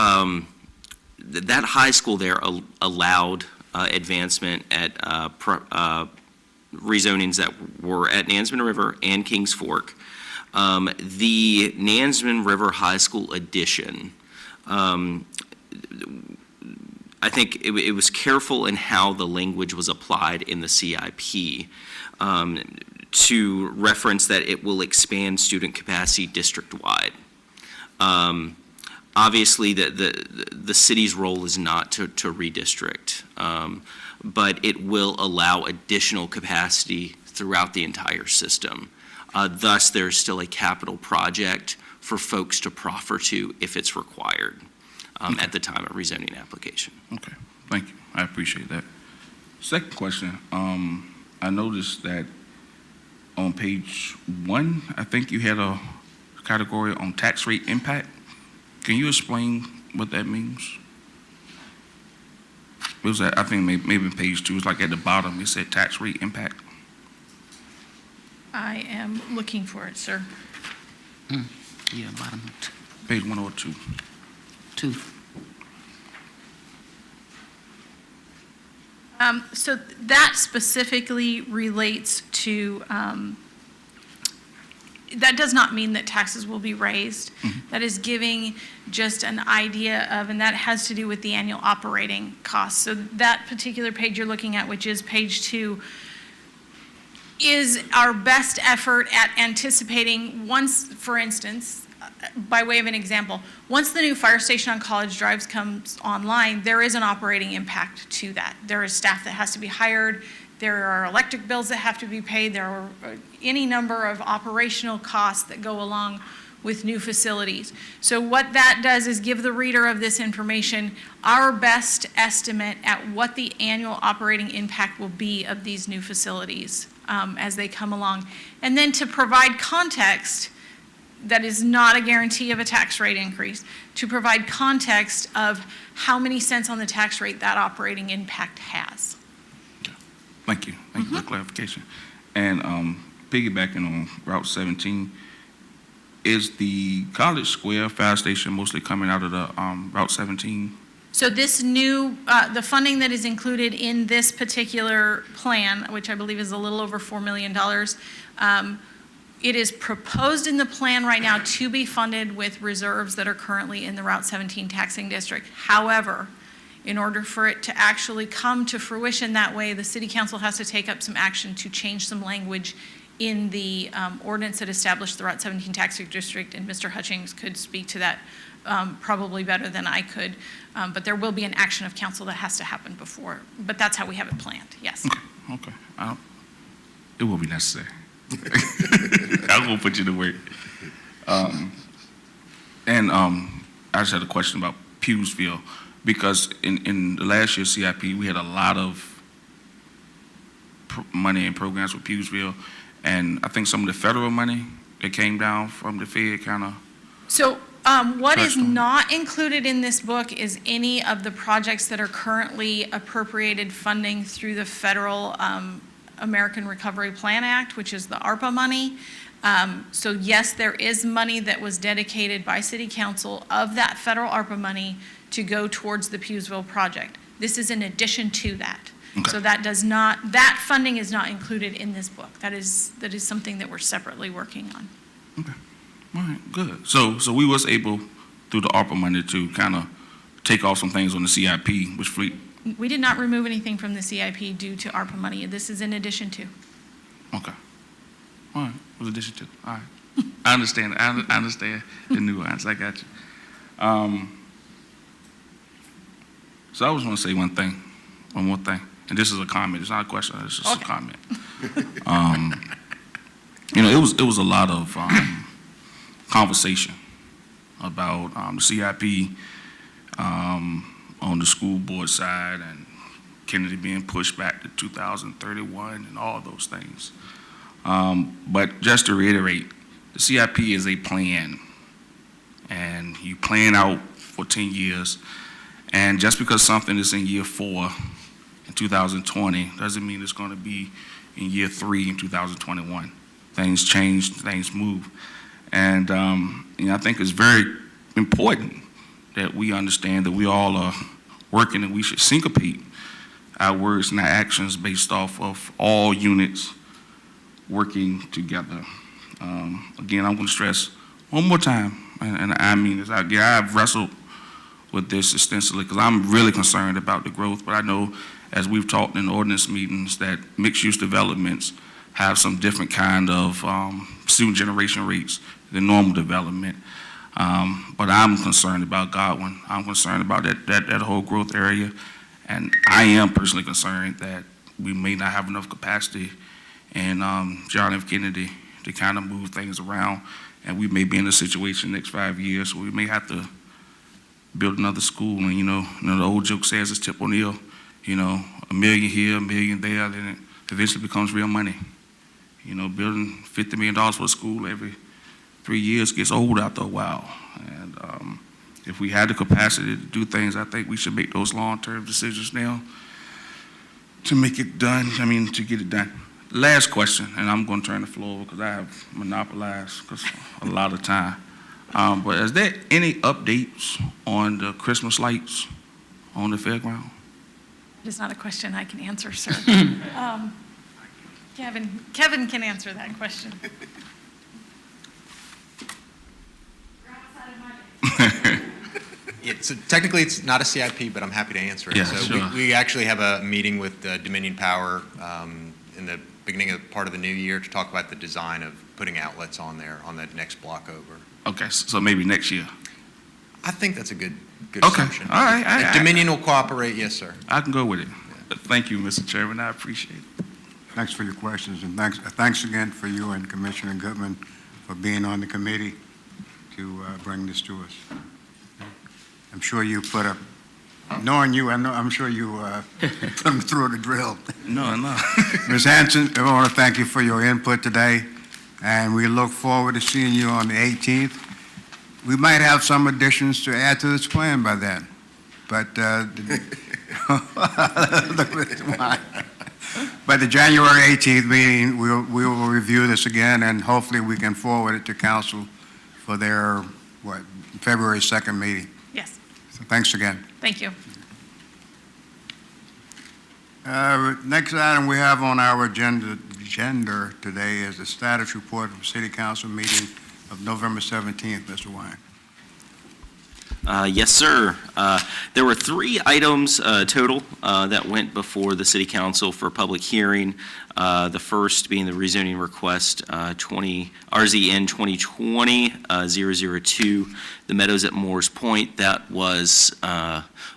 C: that high school there allowed advancement at rezonings that were at Nansemond River and Kings Fork. The Nansemond River High School addition, I think it was careful in how the language was applied in the CIP to reference that it will expand student capacity district-wide. Obviously, the city's role is not to redistrict, but it will allow additional capacity throughout the entire system. Thus, there's still a capital project for folks to proffer to if it's required at the time of rezoning application.
B: Okay, thank you. I appreciate that. Second question, I noticed that on page 1, I think you had a category on tax rate impact. Can you explain what that means? It was at, I think maybe page 2, it's like at the bottom, it said tax rate impact.
M: I am looking for it, sir.
H: Yeah, bottom
B: Page 102.
H: 2.
M: So that specifically relates to, that does not mean that taxes will be raised. That is giving just an idea of, and that has to do with the annual operating costs. So that particular page you're looking at, which is page 2, is our best effort at anticipating once, for instance, by way of an example, once the new fire station on College Drive comes online, there is an operating impact to that. There is staff that has to be hired. There are electric bills that have to be paid. There are any number of operational costs that go along with new facilities. So what that does is give the reader of this information our best estimate at what the annual operating impact will be of these new facilities as they come along. And then to provide context, that is not a guarantee of a tax rate increase, to provide context of how many cents on the tax rate that operating impact has.
B: Thank you. Thank you for the clarification. And piggybacking on Route 17, is the College Square fire station mostly coming out of the Route 17?
M: So this new, the funding that is included in this particular plan, which I believe is a little over $4 million, it is proposed in the plan right now to be funded with reserves that are currently in the Route 17 taxing district. However, in order for it to actually come to fruition that way, the City Council has to take up some action to change some language in the ordinance that established the Route 17 taxing district, and Mr. Hutchings could speak to that probably better than I could. But there will be an action of council that has to happen before. But that's how we have it planned, yes.
B: Okay. It will be necessary. I won't put you to work. And I just had a question about Pewsville, because in the last year's CIP, we had a lot of money and programs with Pewsville, and I think some of the federal money that came down from the Fed kind of.
M: So what is not included in this book is any of the projects that are currently appropriated funding through the federal American Recovery Plan Act, which is the ARPA money. So yes, there is money that was dedicated by City Council of that federal ARPA money to go towards the Pewsville project. This is in addition to that.
B: Okay.
M: So that funding is not included in this book. That is something that we're separately working on.
B: All right, good. So we was able, through the ARPA money, to kind of take off some things on the CIP, which fleet.
M: We did not remove anything from the CIP due to ARPA money. This is in addition to.
B: Okay. All right, was addition to. All right. I understand. I understand the nuance. I got you. So I was going to say one more thing, and this is a comment. It's not a question. It's just a comment. It was a lot of conversation about the CIP on the school board side and Kennedy being pushed back to 2031 and all those things. But just to reiterate, the CIP is a plan, and you plan out for 10 years. And just because something is in year 4 in 2020 doesn't mean it's going to be in year 3 in 2021. Things change, things move. And I think it's very important that we understand that we all are working, and we should syncopate our words and our actions based off of all units working together. Again, I'm going to stress one more time, and I mean this, I've wrestled with this extensively because I'm really concerned about the growth, but I know, as we've talked in ordinance meetings, that mixed-use developments have some different kind of student generation rates than normal development. But I'm concerned about Godwin. I'm concerned about that whole growth area, and I am personally concerned that we may not have enough capacity in John F. Kennedy to kind of move things around, and we may be in a situation next 5 years where we may have to build another school. And the old joke says, it's Tip O'Neill, $1 million here, $1 million there, then it eventually becomes real money. Building $50 million for a school every 3 years gets old after a while. And if we had the capacity to do things, I think we should make those long-term decisions now to make it done, to get it done. Last question, and I'm going to turn the floor over because I have monopolized a lot of time. But is there any updates on the Christmas lights on the fairground?
M: It is not a question I can answer, sir. Kevin can answer that question.
P: Technically, it's not a CIP, but I'm happy to answer it.
B: Yeah,
P: so
B: sure.
P: we actually have a meeting with Dominion Power in the beginning of part of the new year to talk about the design of putting outlets on there on that next block over.
B: Okay, so maybe next year.
P: I think that's a good
B: Okay,
P: assumption.
B: all right.
P: If Dominion will cooperate, yes, sir.
B: I can go with it. Thank you, Mr. Chairman. I appreciate it.
A: Thanks for your questions, and thanks again for you and Commissioner Goodman for being on the committee to bring this to us. I'm sure you knowing you, I'm sure you put them through the drill.
B: No.
A: Ms. Hanson, I want to thank you for your input today, and we look forward to seeing you on the 18th. We might have some additions to add to this plan by then, but by the January 18th meeting, we will review this again, and hopefully we can forward it to council for their, February 2nd meeting.
M: Yes,
A: So thanks again.
M: thank you.
A: Next item we have on our agenda today is the status report from City Council meeting of November 17th, Mr. Wine.
C: Yes, sir. There were 3 items total that went before the City Council for public hearing. The first being the rezoning request, RZN 2020-002, the Meadows at Moores Point. That was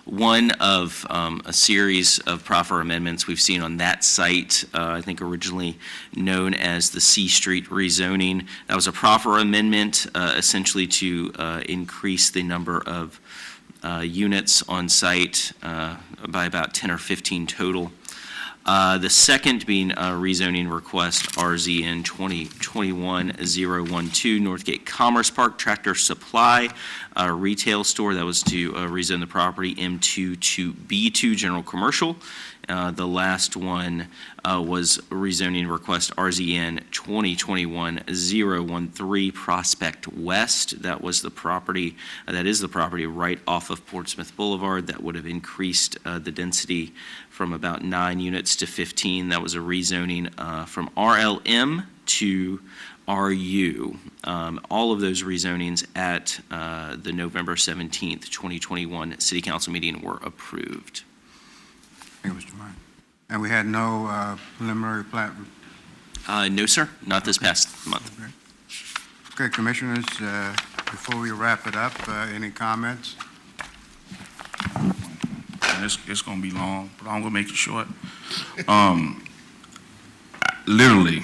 C: one of a series of proffer amendments we've seen on that site, I think originally known as the C Street rezoning. That was a proffer amendment essentially to increase the number of units on site by about 10 or 15 total. The second being a rezoning request, RZN 2021-012, Northgate Commerce Park Tractor Supply retail store. That was to rezone the property M2 to B2 General Commercial. The last one was rezoning request RZN 2021-013 Prospect West. That was the property, that is the property right off of Portsmouth Boulevard that would have increased the density from about 9 units to 15. That was a rezoning from RLM to RU. All of those rezonings at the November 17th, 2021 City Council meeting were approved.
A: Thank you, Mr. Martin. And we had no preliminary plat.
C: No, sir, not this past month.
A: Okay, Commissioners, before we wrap it up, any comments?
B: It's going to be long, but I'm going to make it short. Literally,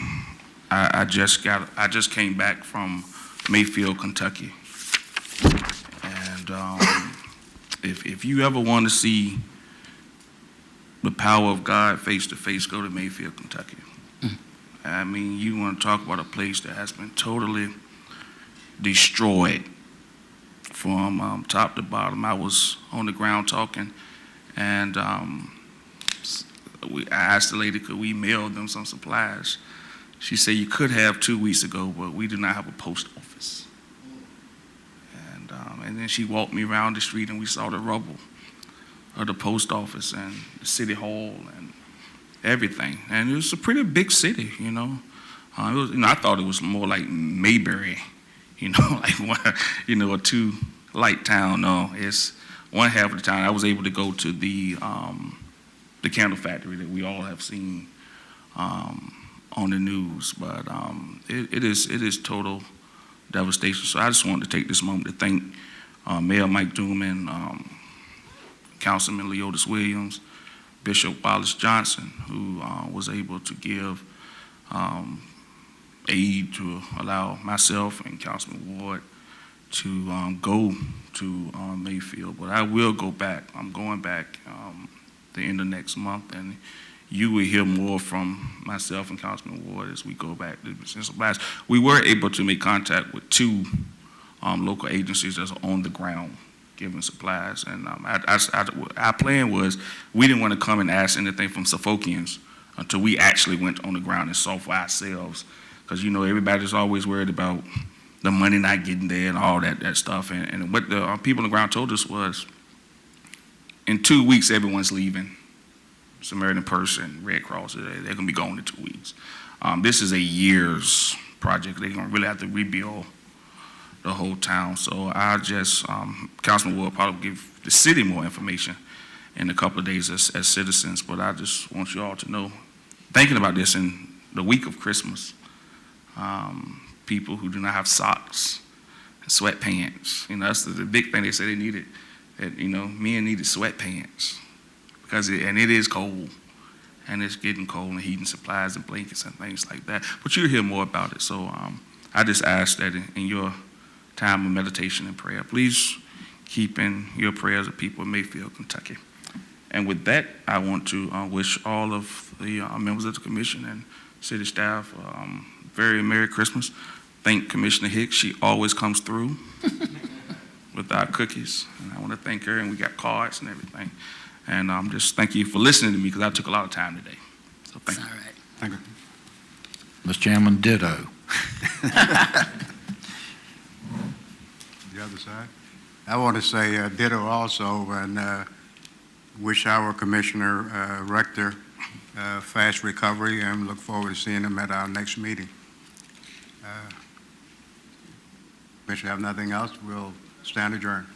B: I just came back from Mayfield, Kentucky. And if you ever want to see the power of God face to face, go to Mayfield, Kentucky. I mean, you want to talk about a place that has been totally destroyed from top to bottom. I was on the ground talking, and I asked the lady, could we mail them some supplies? She said, you could have 2 weeks ago, but we do not have a post office. And then she walked me around the street, and we saw the rubble of the post office and the city hall and everything. And it was a pretty big city, you know. It was, I thought it was more like Mayberry, like one, a 2 light town. No, it's one half of the town. I was able to go to the candle factory that we all have seen on the news, but it is total devastation. So I just wanted to take this moment to thank Mayor Mike Duman, Councilman Leotis Williams, Bishop Wallace Johnson, who was able to give aid to allow myself and Councilman Ward to go to Mayfield. But I will go back. I'm going back the end of next month, and you will hear more from myself and Councilman Ward as we go back to the supplies. We were able to make contact with 2 local agencies that's on the ground giving supplies. And our plan was we didn't want to come and ask anything from Suffolkians until we actually went on the ground and saw for ourselves. Because, everybody's always worried about the money not getting there and all that stuff. And what the people on the ground told us was, in 2 weeks, everyone's leaving. Samaritan Purse and Red Cross, they're going to be gone in 2 weeks. This is a year's project. They're going to really have to rebuild the whole town. So I just, Councilman will probably give the city more information in a couple of days as citizens, but I just want you all to know, thinking about this in the week of Christmas, people who do not have socks and sweatpants, that's the big thing they say they needed, that, men needed sweatpants. Because it is cold, and it's getting cold, and heating supplies and blankets and things like that. But you'll hear more about it. So I just ask that in your time of meditation and prayer, please keep in your prayers of people in Mayfield, Kentucky. And with that, I want to wish all of the members of the commission and city staff very Merry Christmas. Thank Commissioner Hicks. She always comes through with our cookies. And I want to thank her, and we got cards and everything. And just thank you for listening to me, because I took a lot of time today. So thank you.
H: All right.
A: Thank you.
G: Mr. Chairman, ditto.
A: The other side. I want to say ditto also, and wish our Commissioner Rector fast recovery, and look forward to seeing him at our next meeting. Commissioner, have nothing else? We'll stand adjourned.